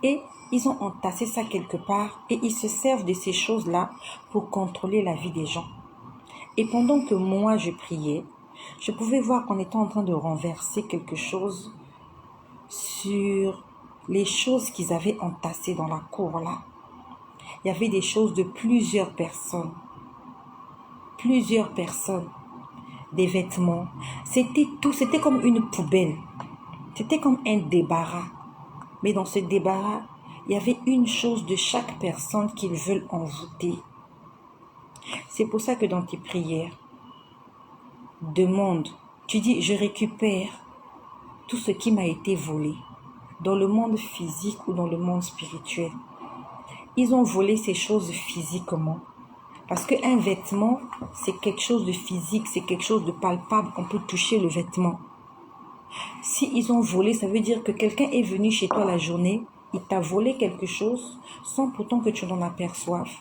Et ils ont entassé ça quelque part et ils se servent de ces choses-là pour contrôler la vie des gens. Et pendant que moi, je priais, je pouvais voir qu'on était en train de renverser quelque chose sur les choses qu'ils avaient entassées dans la cour là. Il y avait des choses de plusieurs personnes. Des vêtements. C'était tout, c'était comme une poubelle. C'était comme un débarras. Mais dans ce débarras, il y avait une chose de chaque personne qu'ils veulent envoûter. C'est pour ça que dans tes prières, demande, tu dis, je récupère tout ce qui m'a été volé, dans le monde physique ou dans le monde spirituel. Ils ont volé ces choses physiquement. Parce qu'un vêtement, c'est quelque chose de physique, c'est quelque chose de palpable, on peut toucher le vêtement. Si ils ont volé, ça veut dire que quelqu'un est venu chez toi la journée, il t'a volé quelque chose sans pourtant que tu n'en aperçoives.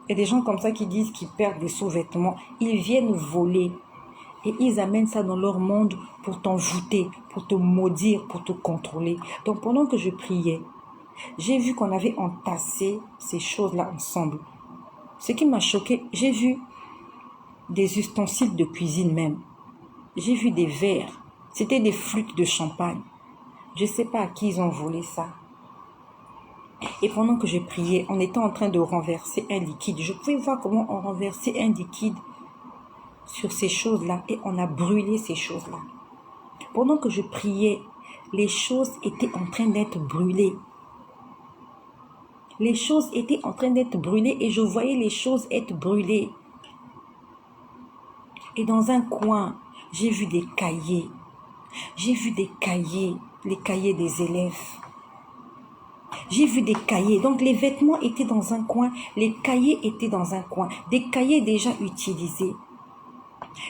Il y a des gens comme ça qui disent qu'ils perdent des sous-vêtements. Ils viennent voler et ils amènent ça dans leur monde pour t'envoûter, pour te maudire, pour te contrôler. Donc pendant que je priais, j'ai vu qu'on avait entassé ces choses-là ensemble. Ce qui m'a choqué, j'ai vu des ustensiles de cuisine même. J'ai vu des verres. C'était des flûtes de champagne. Je ne sais pas à qui ils ont volé ça. Et pendant que je priais, on était en train de renverser un liquide. Je pouvais voir comment on renversait un liquide sur ces choses-là et on a brûlé ces choses-là. Pendant que je priais, les choses étaient en train d'être brûlées. Les choses étaient en train d'être brûlées et je voyais les choses être brûlées. Et dans un coin, j'ai vu des cahiers. J'ai vu des cahiers, les cahiers des élèves. J'ai vu des cahiers. Donc les vêtements étaient dans un coin, les cahiers étaient dans un coin. Des cahiers déjà utilisés.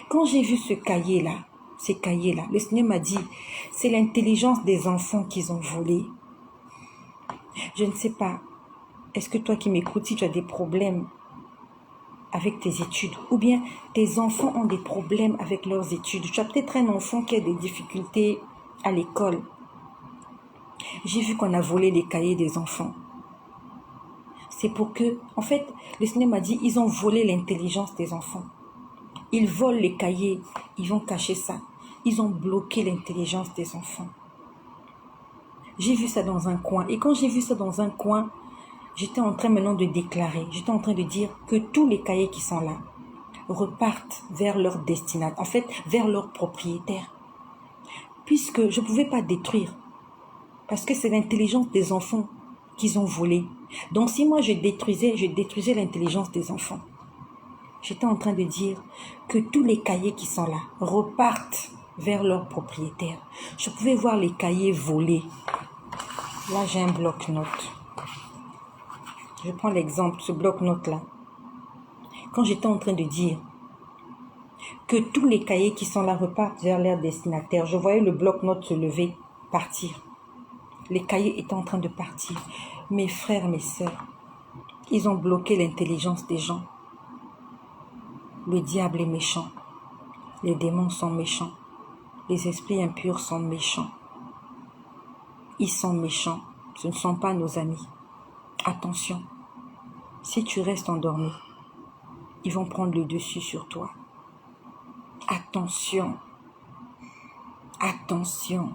Quand j'ai vu ces cahiers-là, le Seigneur m'a dit, c'est l'intelligence des enfants qu'ils ont volé. Je ne sais pas, est-ce que toi qui m'écoutes, si tu as des problèmes avec tes études, ou bien tes enfants ont des problèmes avec leurs études. Tu as peut-être un enfant qui a des difficultés à l'école. J'ai vu qu'on a volé les cahiers des enfants. C'est pour que, en fait, le Seigneur m'a dit, ils ont volé l'intelligence des enfants. Ils volent les cahiers, ils vont cacher ça. Ils ont bloqué l'intelligence des enfants. J'ai vu ça dans un coin. Et quand j'ai vu ça dans un coin, j'étais en train maintenant de déclarer, j'étais en train de dire que tous les cahiers qui sont là repartent vers leur destinataire, en fait, vers leur propriétaire. Puisque je ne pouvais pas détruire. Parce que c'est l'intelligence des enfants qu'ils ont volé. Donc si moi je détruisais l'intelligence des enfants. J'étais en train de dire que tous les cahiers qui sont là repartent vers leur propriétaire. Je pouvais voir les cahiers volés. Là, j'ai un bloc-notes. Je prends l'exemple, ce bloc-notes-là. Quand j'étais en train de dire que tous les cahiers qui sont là repartent vers leur destinataire, je voyais le bloc-notes se lever, partir. Les cahiers étaient en train de partir. Mes frères, mes sœurs, ils ont bloqué l'intelligence des gens. Le diable est méchant. Les démons sont méchants. Les esprits impurs sont méchants. Ils sont méchants. Ce ne sont pas nos amis. Attention. Si tu restes endormi, ils vont prendre le dessus sur toi. Attention. Attention.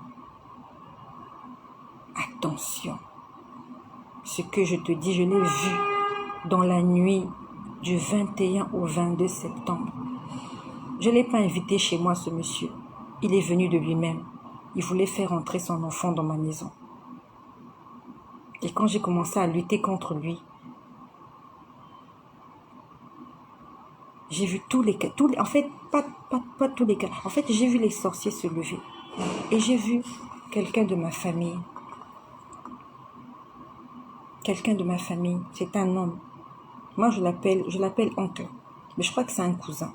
Attention. Ce que je te dis, je l'ai vu dans la nuit du 21 au 22 septembre. Je ne l'ai pas invité chez moi, ce monsieur. Il est venu de lui-même. Il voulait faire entrer son enfant dans ma maison. Et quand j'ai commencé à lutter contre lui, J'ai vu en fait, pas tous les cas. En fait, j'ai vu les sorciers se lever. Et j'ai vu quelqu'un de ma famille. Quelqu'un de ma famille. C'est un homme. Moi, je l'appelle oncle. Mais je crois que c'est un cousin.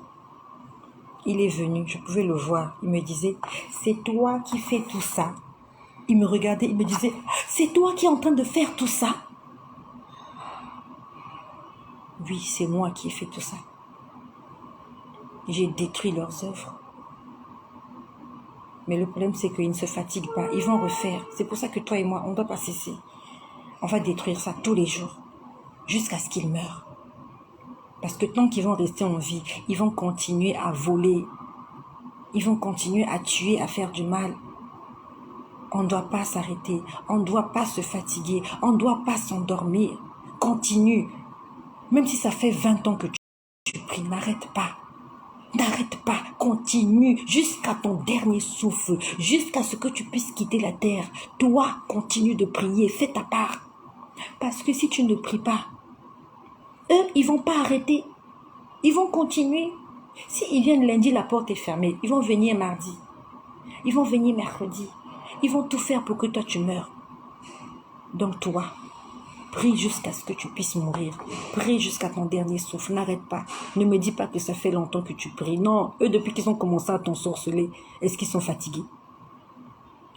Il est venu, je pouvais le voir. Il me disait, c'est toi qui fais tout ça. Il me regardait, il me disait, c'est toi qui es en train de faire tout ça. Oui, c'est moi qui ai fait tout ça. J'ai détruit leurs œuvres. Mais le problème, c'est qu'ils ne se fatiguent pas. Ils vont refaire. C'est pour ça que toi et moi, on ne doit pas cesser. On va détruire ça tous les jours, jusqu'à ce qu'ils meurent. Parce que tant qu'ils vont rester en vie, ils vont continuer à voler. Ils vont continuer à tuer, à faire du mal. On ne doit pas s'arrêter. On ne doit pas se fatiguer. On ne doit pas s'endormir. Continue. Même si ça fait 20 ans que tu pries, n'arrête pas. N'arrête pas, continue jusqu'à ton dernier souffle, jusqu'à ce que tu puisses quitter la terre. Toi, continue de prier, fais ta part. Parce que si tu ne pries pas, eux, ils vont pas arrêter. Ils vont continuer. S'ils viennent lundi, la porte est fermée. Ils vont venir mardi. Ils vont venir mercredi. Ils vont tout faire pour que toi, tu meurs. Donc toi, prie jusqu'à ce que tu puisses mourir. Prie jusqu'à ton dernier souffle. N'arrête pas. Ne me dis pas que ça fait longtemps que tu pries. Non, eux, depuis qu'ils ont commencé à t'ensorceler, est-ce qu'ils sont fatigués?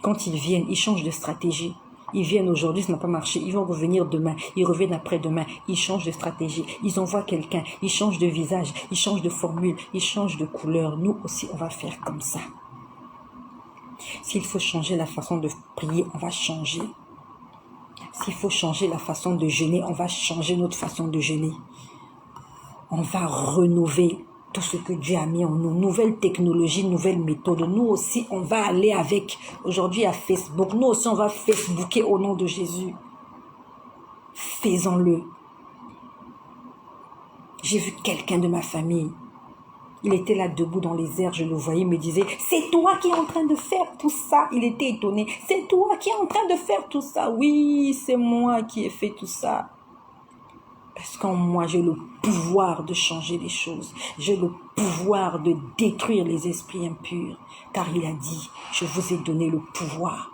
Quand ils viennent, ils changent de stratégie. Ils viennent aujourd'hui, ça n'a pas marché. Ils vont revenir demain. Ils reviennent après-demain. Ils changent de stratégie. Ils envoient quelqu'un. Ils changent de visage. Ils changent de formule. Ils changent de couleur. Nous aussi, on va faire comme ça. S'il faut changer la façon de prier, on va changer. S'il faut changer la façon de jeûner, on va changer notre façon de jeûner. On va rénover tout ce que Dieu a mis en nous. Nouvelles technologies, nouvelles méthodes. Nous aussi, on va aller avec. Aujourd'hui, à Facebook. Nous aussi, on va Facebooker au nom de Jésus. Faisons-le. J'ai vu quelqu'un de ma famille. Il était là debout dans les airs, je le voyais, il me disait, c'est toi qui es en train de faire tout ça. Il était étonné, c'est toi qui es en train de faire tout ça. Oui, c'est moi qui ai fait tout ça. Parce qu'en moi, j'ai le pouvoir de changer les choses. J'ai le pouvoir de détruire les esprits impurs. Car il a dit, je vous ai donné le pouvoir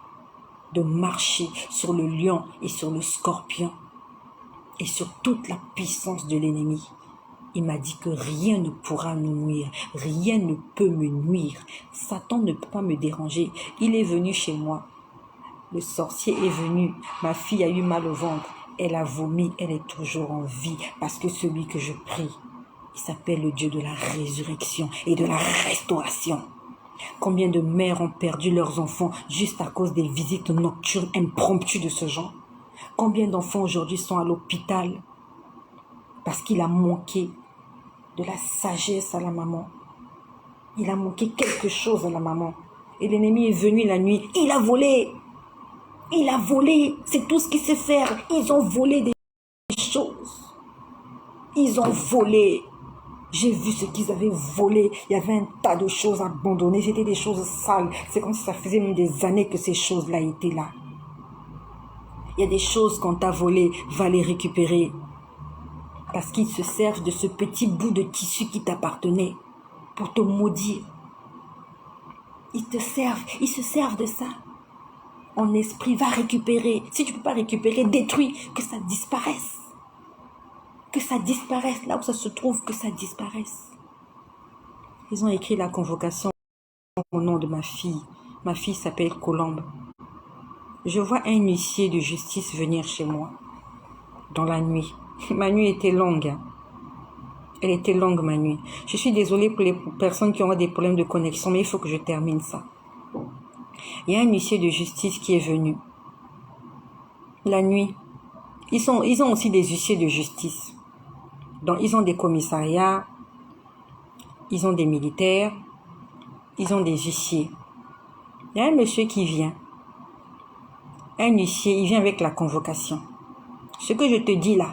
de marcher sur le lion et sur le scorpion et sur toute la puissance de l'ennemi. Il m'a dit que rien ne pourra nous nuire, rien ne peut me nuire. Satan ne peut pas me déranger. Il est venu chez moi. Le sorcier est venu. Ma fille a eu mal au ventre. Elle a vomi, elle est toujours en vie. Parce que celui que je prie, il s'appelle le Dieu de la résurrection et de la restauration. Combien de mères ont perdu leurs enfants juste à cause des visites nocturnes impromptues de ce genre? Combien d'enfants aujourd'hui sont à l'hôpital parce qu'il a manqué de la sagesse à la maman. Il a manqué quelque chose à la maman. Et l'ennemi est venu la nuit. Il a volé. Il a volé. C'est tout ce qu'il sait faire. Ils ont volé des choses. Ils ont volé. J'ai vu ce qu'ils avaient volé. Il y avait un tas de choses abandonnées. C'était des choses sales. C'est comme si ça faisait même des années que ces choses-là étaient là. Il y a des choses qu'on t'a volées. Va les récupérer. Parce qu'ils se servent de ce petit bout de tissu qui t'appartenait pour te maudire. Ils se servent de ça. En esprit, va récupérer. Si tu ne peux pas récupérer, détruis, que ça disparaisse. Que ça disparaisse, là où ça se trouve, que ça disparaisse. Ils ont écrit la convocation au nom de ma fille. Ma fille s'appelle Colombe. Je vois un huissier de justice venir chez moi, dans la nuit. Ma nuit était longue. Elle était longue, ma nuit. Je suis désolée pour les personnes qui ont des problèmes de connexion, mais il faut que je termine ça. Il y a un huissier de justice qui est venu. La nuit. Ils ont aussi des huissiers de justice. Donc, ils ont des commissariats, ils ont des militaires, ils ont des huissiers. Il y a un monsieur qui vient. Un huissier, il vient avec la convocation. Ce que je te dis là,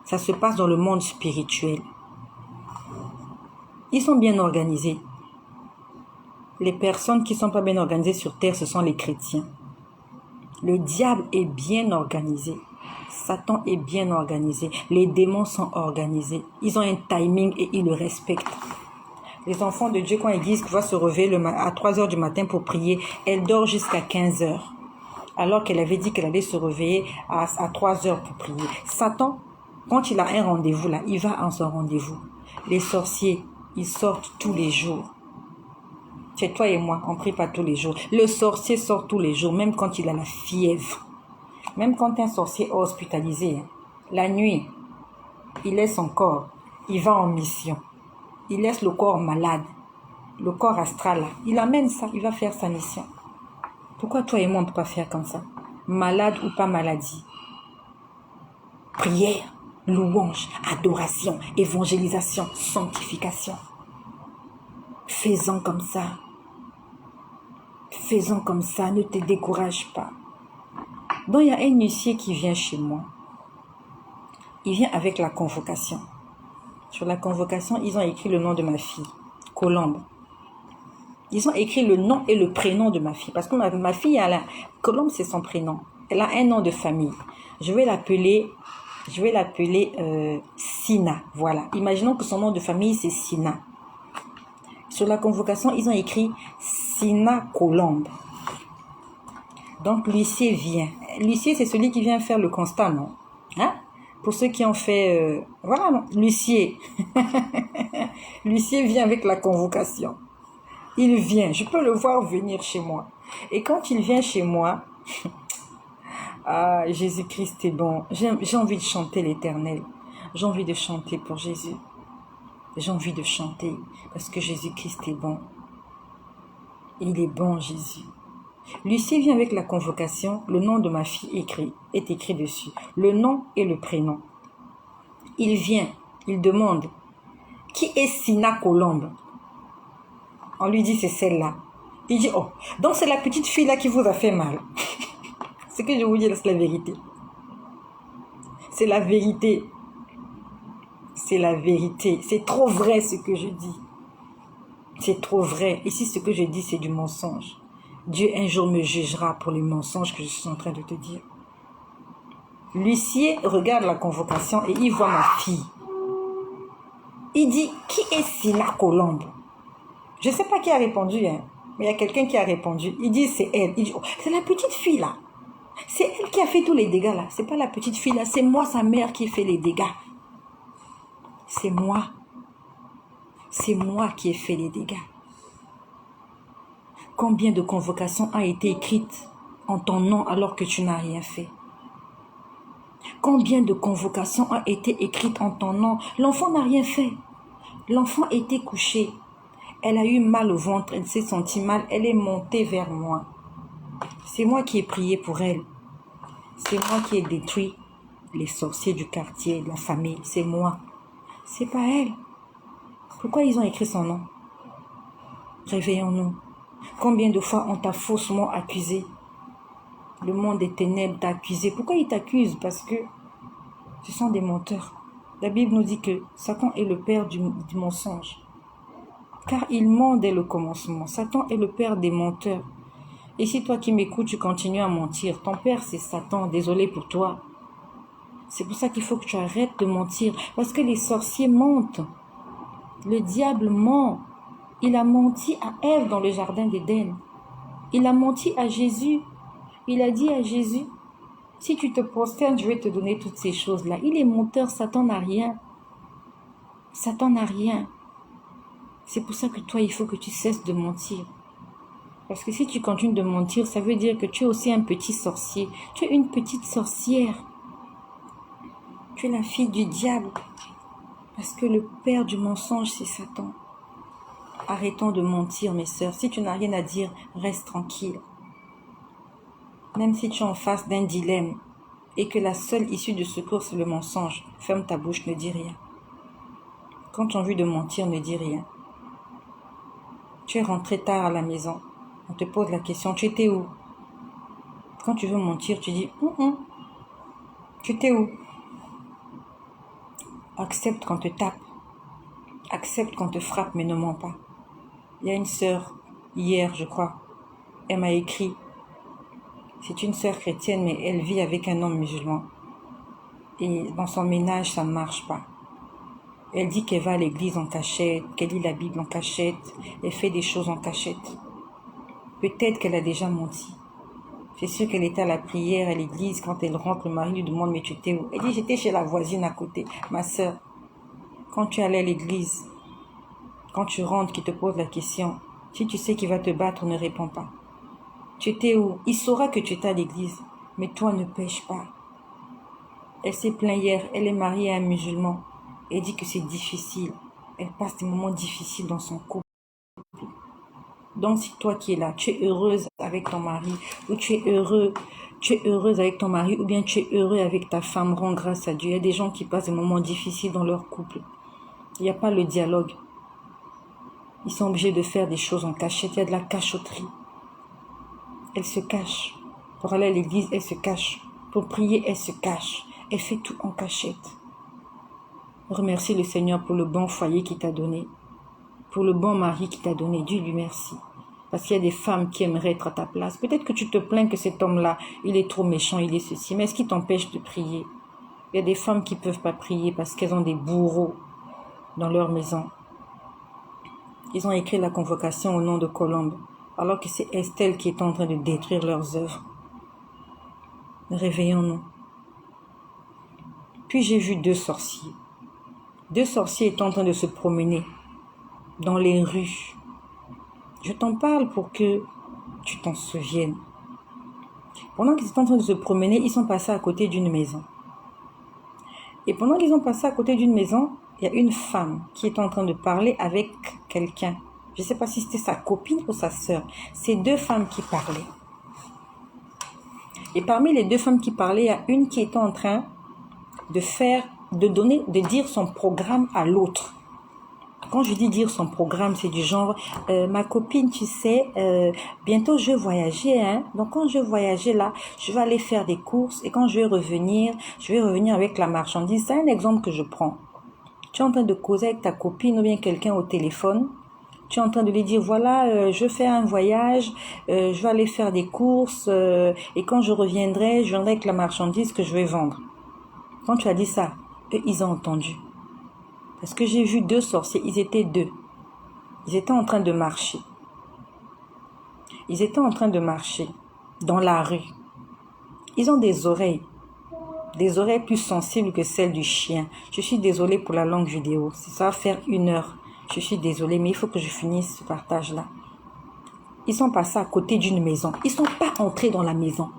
ça se passe dans le monde spirituel. Ils sont bien organisés. Les personnes qui ne sont pas bien organisées sur terre, ce sont les chrétiens. Le diable est bien organisé. Satan est bien organisé. Les démons sont organisés. Ils ont un timing et ils le respectent. Les enfants de Dieu, quand ils disent qu'il va se réveiller à 3 heures du matin pour prier, elle dort jusqu'à 15 heures. Alors qu'elle avait dit qu'elle allait se réveiller à 3 heures pour prier. Satan, quand il a un rendez-vous là, il va en son rendez-vous. Les sorciers, ils sortent tous les jours. C'est toi et moi, on ne prie pas tous les jours. Le sorcier sort tous les jours, même quand il a la fièvre. Même quand un sorcier est hospitalisé, la nuit, il laisse son corps, il va en mission. Il laisse le corps malade, le corps astral, il amène ça, il va faire sa mission. Pourquoi toi et moi on ne peut pas faire comme ça? Malade ou pas maladie. Prière, louange, adoration, évangélisation, sanctification. Faisons comme ça. Faisons comme ça, ne te décourage pas. Donc il y a un huissier qui vient chez moi. Il vient avec la convocation. Sur la convocation, ils ont écrit le nom de ma fille, Colombe. Ils ont écrit le nom et le prénom de ma fille. Parce que ma fille, Colombe, c'est son prénom. Elle a un nom de famille. Je vais l'appeler Sina. Voilà. Imaginons que son nom de famille, c'est Sina. Sur la convocation, ils ont écrit Sina Colombe. Donc, l'huissier vient. L'huissier, c'est celui qui vient faire le constat, non? Hein? Pour ceux qui ont fait... voilà, non? L'huissier. L'huissier vient avec la convocation. Il vient. Je peux le voir venir chez moi. Et quand il vient chez moi... ah, Jésus-Christ est bon. J'ai envie de chanter l'Éternel. J'ai envie de chanter pour Jésus. J'ai envie de chanter parce que Jésus-Christ est bon. Il est bon, Jésus. L'huissier vient avec la convocation. Le nom de ma fille est écrit dessus. Le nom et le prénom. Il vient. Il demande. Qui est Sina Colombe? On lui dit c'est celle-là. Il dit oh, donc c'est la petite fille là qui vous a fait mal. Ce que je vous dis là, c'est la vérité. C'est la vérité. C'est la vérité. C'est trop vrai ce que je dis. C'est trop vrai. Ici, ce que je dis, c'est du mensonge. Dieu un jour me jugera pour les mensonges que je suis en train de te dire. L'huissier regarde la convocation et il voit ma fille. Il dit, qui est Sina Colombe? Je ne sais pas qui a répondu, hein, mais il y a quelqu'un qui a répondu. Il dit, c'est elle. Il dit, oh, c'est la petite fille là. C'est elle qui a fait tous les dégâts là. C'est pas la petite fille là, c'est moi, sa mère, qui fait les dégâts. C'est moi. C'est moi qui ai fait les dégâts. Combien de convocations ont été écrites en ton nom alors que tu n'as rien fait? Combien de convocations ont été écrites en ton nom? L'enfant n'a rien fait. L'enfant était couché. Elle a eu mal au ventre, elle s'est sentie mal, elle est montée vers moi. C'est moi qui ai prié pour elle. C'est moi qui ai détruit les sorciers du quartier, de la famille. C'est moi. C'est pas elle. Pourquoi ils ont écrit son nom? Réveillons-nous. Combien de fois on t'a faussement accusé? Le monde des ténèbres t'a accusé. Pourquoi ils t'accusent? Parce que ce sont des menteurs. La Bible nous dit que Satan est le père du mensonge. Car il ment dès le commencement. Satan est le père des menteurs. Et si toi qui m'écoutes, tu continues à mentir, ton père c'est Satan, désolé pour toi. C'est pour ça qu'il faut que tu arrêtes de mentir. Parce que les sorciers mentent. Le diable ment. Il a menti à Ève dans le jardin d'Éden. Il a menti à Jésus. Il a dit à Jésus, si tu te prosternes, je vais te donner toutes ces choses-là. Il est menteur, Satan n'a rien. Satan n'a rien. C'est pour ça que toi, il faut que tu cesses de mentir. Parce que si tu continues de mentir, ça veut dire que tu es aussi un petit sorcier. Tu es une petite sorcière. Tu es la fille du diable. Parce que le père du mensonge, c'est Satan. Arrêtons de mentir, mes sœurs. Si tu n'as rien à dire, reste tranquille. Même si tu es en face d'un dilemme et que la seule issue de secours, c'est le mensonge, ferme ta bouche, ne dis rien. Quand tu as envie de mentir, ne dis rien. Tu es rentré tard à la maison. On te pose la question, tu étais où? Quand tu veux mentir, tu dis, tu étais où? Accepte qu'on te tape. Accepte qu'on te frappe, mais ne mens pas. Il y a une sœur, hier, je crois, elle m'a écrit. C'est une sœur chrétienne, mais elle vit avec un homme musulman. Et dans son ménage, ça ne marche pas. Elle dit qu'elle va à l'église en cachette, qu'elle lit la Bible en cachette, elle fait des choses en cachette. Peut-être qu'elle a déjà menti. C'est sûr qu'elle était à la prière à l'église. Quand elle rentre, le mari lui demande « Mais tu étais où ?» Elle dit « J'étais chez la voisine à côté. » Ma sœur, quand tu allais à l'église, quand tu rentres, qui te pose la question, si tu sais qu'il va te battre, ne réponds pas. Tu étais où? Il saura que tu étais à l'église, mais toi ne pêche pas. Elle s'est plainte hier, elle est mariée à un musulman. Elle dit que c'est difficile. Elle passe des moments difficiles dans son couple. Donc si toi qui es là, tu es heureuse avec ton mari, ou tu es heureuse avec ton mari, ou bien tu es heureux avec ta femme, rends grâce à Dieu. Il y a des gens qui passent des moments difficiles dans leur couple. Il n'y a pas le dialogue. Ils sont obligés de faire des choses en cachette. Il y a de la cachotterie. Elle se cache. Pour aller à l'église, elle se cache. Pour prier, elle se cache. Elle fait tout en cachette. Remercie le Seigneur pour le bon foyer qu'il t'a donné. Pour le bon mari qu'il t'a donné. Dieu lui merci. Parce qu'il y a des femmes qui aimeraient être à ta place. Peut-être que tu te plains que cet homme-là, il est trop méchant, il est ceci. Mais est-ce qu'il t'empêche de prier? Il y a des femmes qui ne peuvent pas prier parce qu'elles ont des bourreaux dans leur maison. Ils ont écrit la convocation au nom de Colombe, alors que c'est Estelle qui est en train de détruire leurs œuvres. Réveillons-nous. Puis j'ai vu 2 sorciers. 2 sorciers étaient en train de se promener dans les rues. Je t'en parle pour que tu t'en souviennes. Pendant qu'ils étaient en train de se promener, ils sont passés à côté d'une maison. Et pendant qu'ils ont passé à côté d'une maison, il y a une femme qui est en train de parler avec quelqu'un. Je ne sais pas si c'était sa copine ou sa sœur. C'est 2 femmes qui parlaient. Et parmi les 2 femmes qui parlaient, il y a une qui était en train de dire son programme à l'autre. Quand je dis dire son programme, c'est du genre, ma copine, tu sais, bientôt je vais voyager, hein. Donc quand je vais voyager là, je vais aller faire des courses et quand je vais revenir avec la marchandise. C'est un exemple que je prends. Tu es en train de causer avec ta copine ou bien quelqu'un au téléphone. Tu es en train de lui dire, voilà, je fais un voyage, je vais aller faire des courses et quand je viendrai avec la marchandise que je vais vendre. Quand tu as dit ça, eux, ils ont entendu. Parce que j'ai vu 2 sorciers, ils étaient 2. Ils étaient en train de marcher. Ils étaient en train de marcher dans la rue. Ils ont des oreilles plus sensibles que celles du chien. Je suis désolée pour la longue vidéo. Ça va faire 1 heure. Je suis désolée, mais il faut que je finisse ce partage-là. Ils sont passés à côté d'une maison. Ils ne sont pas entrés dans la maison.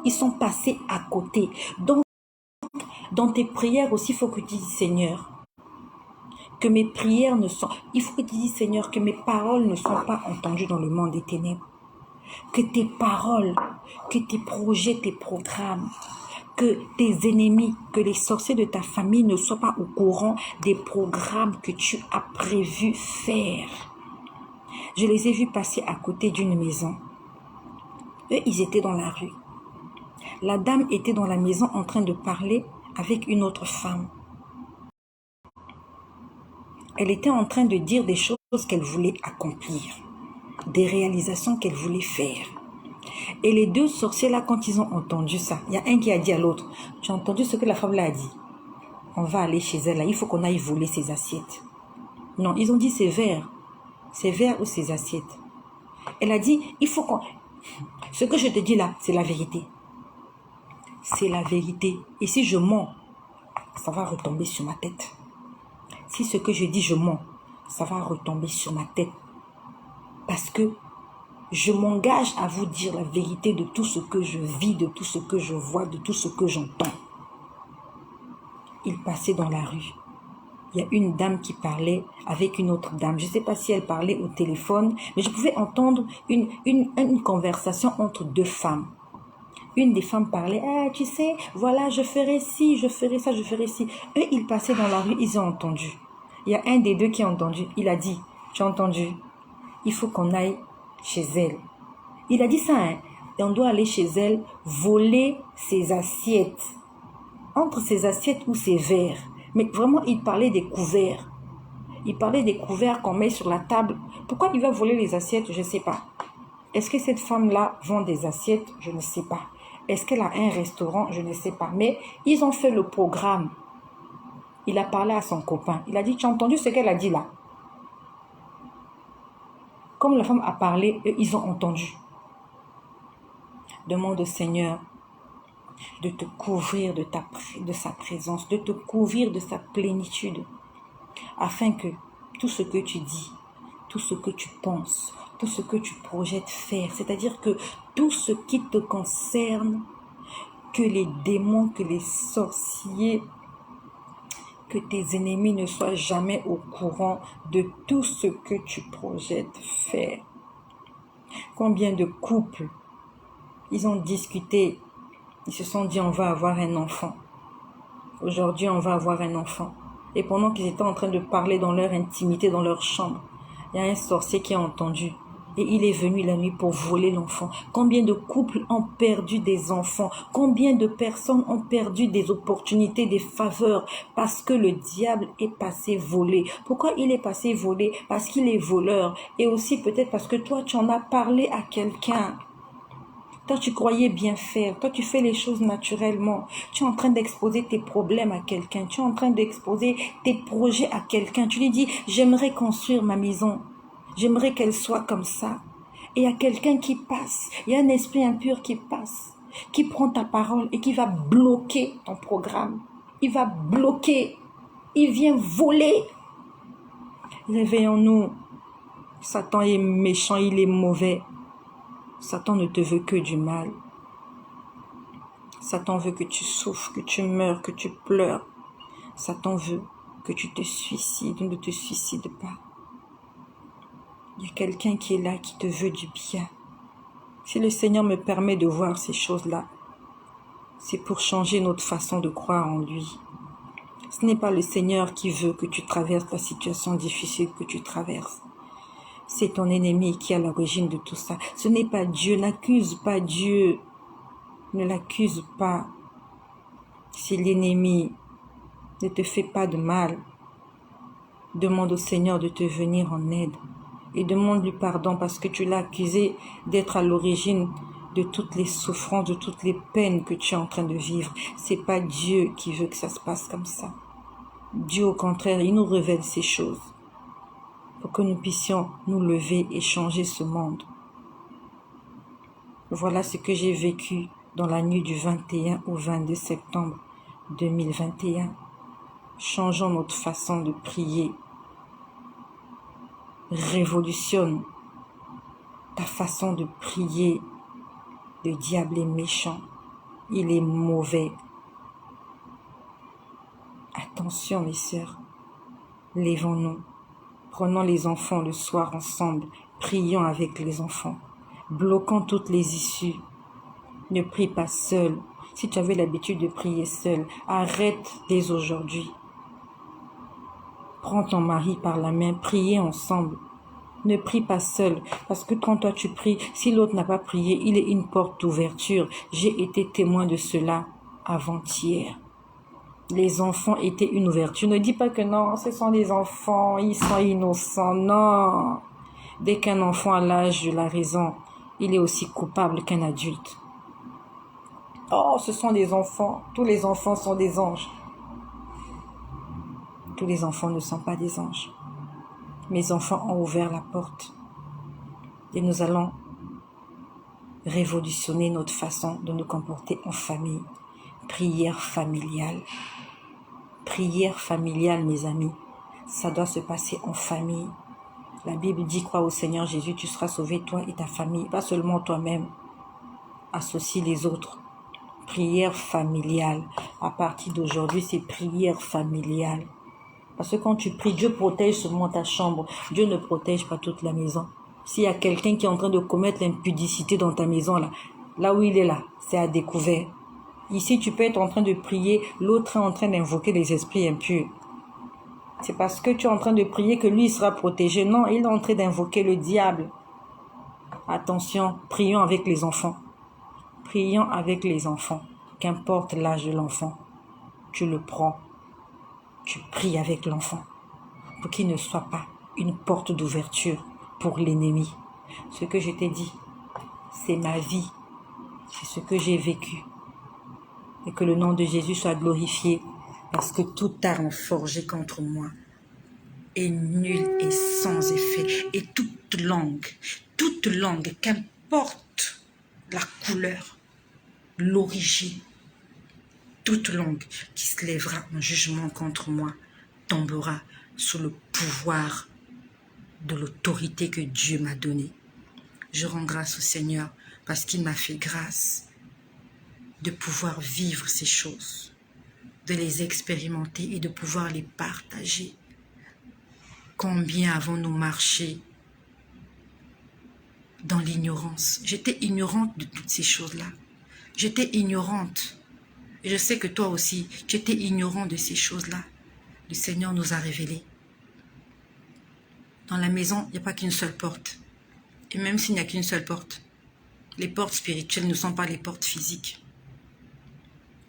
Ils sont passés à côté. Donc, dans tes prières aussi, il faut que tu dises, Seigneur, que mes prières il faut que tu dises, Seigneur, que mes paroles ne sont pas entendues dans le monde des ténèbres. Que tes paroles, que tes projets, tes programmes, que tes ennemis, que les sorciers de ta famille ne soient pas au courant des programmes que tu as prévu faire. Je les ai vus passer à côté d'une maison. Eux, ils étaient dans la rue. La dame était dans la maison en train de parler avec une autre femme. Elle était en train de dire des choses qu'elle voulait accomplir, des réalisations qu'elle voulait faire. Et les 2 sorciers là, quand ils ont entendu ça, il y a un qui a dit à l'autre, tu as entendu ce que la femme là a dit? On va aller chez elle là, il faut qu'on aille voler ses assiettes. Non, ils ont dit ses verres ou ses assiettes. Elle a dit, il faut qu'on... Ce que je te dis là, c'est la vérité. C'est la vérité. Et si je mens, ça va retomber sur ma tête. Si ce que je dis, je mens, ça va retomber sur ma tête. Parce que je m'engage à vous dire la vérité de tout ce que je vis, de tout ce que je vois, de tout ce que j'entends. Il passait dans la rue. Il y a une dame qui parlait avec une autre dame. Je ne sais pas si elle parlait au téléphone, mais je pouvais entendre une conversation entre 2 femmes. Une des femmes parlait, tu sais, voilà, je ferai ci, je ferai ça, je ferai ci. Eux, ils passaient dans la rue, ils ont entendu. Il y a un des 2 qui a entendu. Il a dit, tu as entendu? Il faut qu'on aille chez elle. Il a dit ça, hein? Et on doit aller chez elle, voler ses assiettes. Entre ses assiettes ou ses verres. Mais vraiment, il parlait des couverts. Il parlait des couverts qu'on met sur la table. Pourquoi il va voler les assiettes? Je ne sais pas. Est-ce que cette femme-là vend des assiettes? Je ne sais pas. Est-ce qu'elle a un restaurant? Je ne sais pas. Mais ils ont fait le programme. Il a parlé à son copain. Il a dit, tu as entendu ce qu'elle a dit là? Comme la femme a parlé, eux, ils ont entendu. Demande au Seigneur de te couvrir de sa présence, de te couvrir de sa plénitude, afin que tout ce que tu dis, tout ce que tu penses, tout ce que tu projettes faire, c'est-à-dire que tout ce qui te concerne, que les démons, que les sorciers, que tes ennemis ne soient jamais au courant de tout ce que tu projettes faire. Combien de couples, ils ont discuté, ils se sont dit on va avoir un enfant. Aujourd'hui, on va avoir un enfant. Et pendant qu'ils étaient en train de parler dans leur intimité, dans leur chambre, il y a un sorcier qui a entendu. Et il est venu la nuit pour voler l'enfant. Combien de couples ont perdu des enfants? Combien de personnes ont perdu des opportunités, des faveurs? Parce que le diable est passé voler. Pourquoi il est passé voler? Parce qu'il est voleur. Et aussi peut-être parce que toi, tu en as parlé à quelqu'un. Toi, tu croyais bien faire. Toi, tu fais les choses naturellement. Tu es en train d'exposer tes problèmes à quelqu'un. Tu es en train d'exposer tes projets à quelqu'un. Tu lui dis, j'aimerais construire ma maison. J'aimerais qu'elle soit comme ça. Et il y a quelqu'un qui passe. Il y a un esprit impur qui passe, qui prend ta parole et qui va bloquer ton programme. Il va bloquer. Il vient voler. Réveillons-nous. Satan est méchant, il est mauvais. Satan ne te veut que du mal. Satan veut que tu souffres, que tu meurs, que tu pleures. Satan veut que tu te suicides. Ne te suicide pas. Il y a quelqu'un qui est là, qui te veut du bien. Si le Seigneur me permet de voir ces choses-là, c'est pour changer notre façon de croire en lui. Ce n'est pas le Seigneur qui veut que tu traverses la situation difficile que tu traverses. C'est ton ennemi qui est à l'origine de tout ça. Ce n'est pas Dieu. N'accuse pas Dieu. Ne l'accuse pas. Si l'ennemi ne te fait pas de mal, demande au Seigneur de te venir en aide. Et demande-lui pardon parce que tu l'as accusé d'être à l'origine de toutes les souffrances, de toutes les peines que tu es en train de vivre. C'est pas Dieu qui veut que ça se passe comme ça. Dieu, au contraire, il nous révèle ces choses pour que nous puissions nous lever et changer ce monde. Voilà ce que j'ai vécu dans la nuit du 21 au 22 septembre 2021. Changeons notre façon de prier. Révolutionne ta façon de prier. Le diable est méchant. Il est mauvais. Attention, mes sœurs. Lèvons-nous. Prenons les enfants le soir ensemble. Prions avec les enfants. Bloquons toutes les issues. Ne prie pas seul. Si tu avais l'habitude de prier seul, arrête dès aujourd'hui. Prends ton mari par la main, priez ensemble. Ne prie pas seul, parce que quand toi tu pries, si l'autre n'a pas prié, il est une porte d'ouverture. J'ai été témoin de cela avant-hier. Les enfants étaient une ouverture. Ne dis pas que non, ce sont des enfants, ils sont innocents. Non. Dès qu'un enfant a l'âge de la raison, il est aussi coupable qu'un adulte. Oh, ce sont des enfants. Tous les enfants sont des anges. Tous les enfants ne sont pas des anges. Mes enfants ont ouvert la porte. Et nous allons révolutionner notre façon de nous comporter en famille. Prière familiale. Prière familiale, mes amis. Ça doit se passer en famille. La Bible dit, crois au Seigneur Jésus, tu seras sauvé, toi et ta famille. Pas seulement toi-même. Associe les autres. Prière familiale. À partir d'aujourd'hui, c'est prière familiale. Parce que quand tu pries, Dieu protège seulement ta chambre. Dieu ne protège pas toute la maison. S'il y a quelqu'un qui est en train de commettre l'impudicité dans ta maison, là où il est là, c'est à découvert. Ici, tu peux être en train de prier, l'autre est en train d'invoquer les esprits impurs. C'est parce que tu es en train de prier que lui il sera protégé. Non, il est en train d'invoquer le diable. Attention, prions avec les enfants. Prions avec les enfants. Qu'importe l'âge de l'enfant, tu le prends. Tu pries avec l'enfant pour qu'il ne soit pas une porte d'ouverture pour l'ennemi. Ce que je t'ai dit, c'est ma vie. C'est ce que j'ai vécu. Et que le nom de Jésus soit glorifié, parce que toute arme forgée contre moi est nulle et sans effet. Et toute langue, qu'importe la couleur, l'origine, toute langue qui se lèvera en jugement contre moi tombera sous le pouvoir de l'autorité que Dieu m'a donnée. Je rends grâce au Seigneur parce qu'il m'a fait grâce de pouvoir vivre ces choses, de les expérimenter et de pouvoir les partager. Combien avons-nous marché dans l'ignorance? J'étais ignorante de toutes ces choses-là. J'étais ignorante. Et je sais que toi aussi, tu étais ignorant de ces choses-là. Le Seigneur nous a révélés. Dans la maison, il n'y a pas qu'une seule porte. Et même s'il n'y a qu'une seule porte, les portes spirituelles ne sont pas les portes physiques.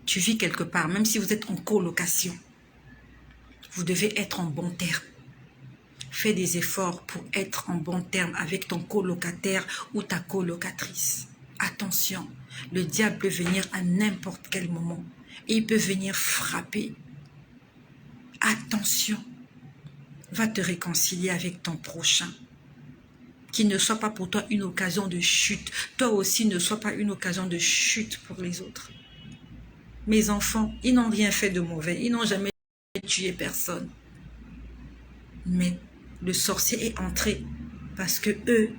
Tu vis quelque part, même si vous êtes en colocation, vous devez être en bon terme. Fais des efforts pour être en bon terme avec ton colocataire ou ta colocatrice. Attention, le diable peut venir à n'importe quel moment et il peut venir frapper. Attention, va te réconcilier avec ton prochain. Qu'il ne soit pas pour toi une occasion de chute. Toi aussi ne sois pas une occasion de chute pour les autres. Mes enfants, ils n'ont rien fait de mauvais. Ils n'ont jamais tué personne. Mais le sorcier est entré parce que eux,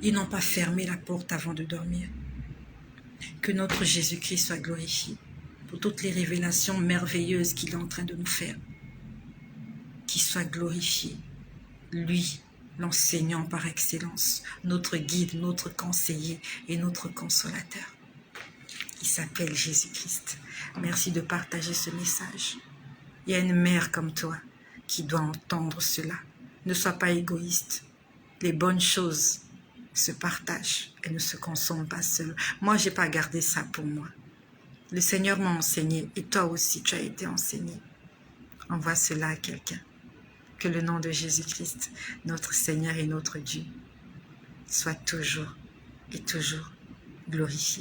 ils n'ont pas fermé la porte avant de dormir. Que notre Jésus-Christ soit glorifié pour toutes les révélations merveilleuses qu'il est en train de nous faire. Qu'il soit glorifié, lui, l'enseignant par excellence, notre guide, notre conseiller et notre consolateur. Il s'appelle Jésus-Christ. Merci de partager ce message. Il y a une mère comme toi qui doit entendre cela. Ne sois pas égoïste. Les bonnes choses se partagent et ne se consomment pas seules. Moi, je n'ai pas gardé ça pour moi. Le Seigneur m'a enseigné et toi aussi, tu as été enseigné. Envoie cela à quelqu'un. Que le nom de Jésus-Christ, notre Seigneur et notre Dieu, soit toujours et toujours glorifié.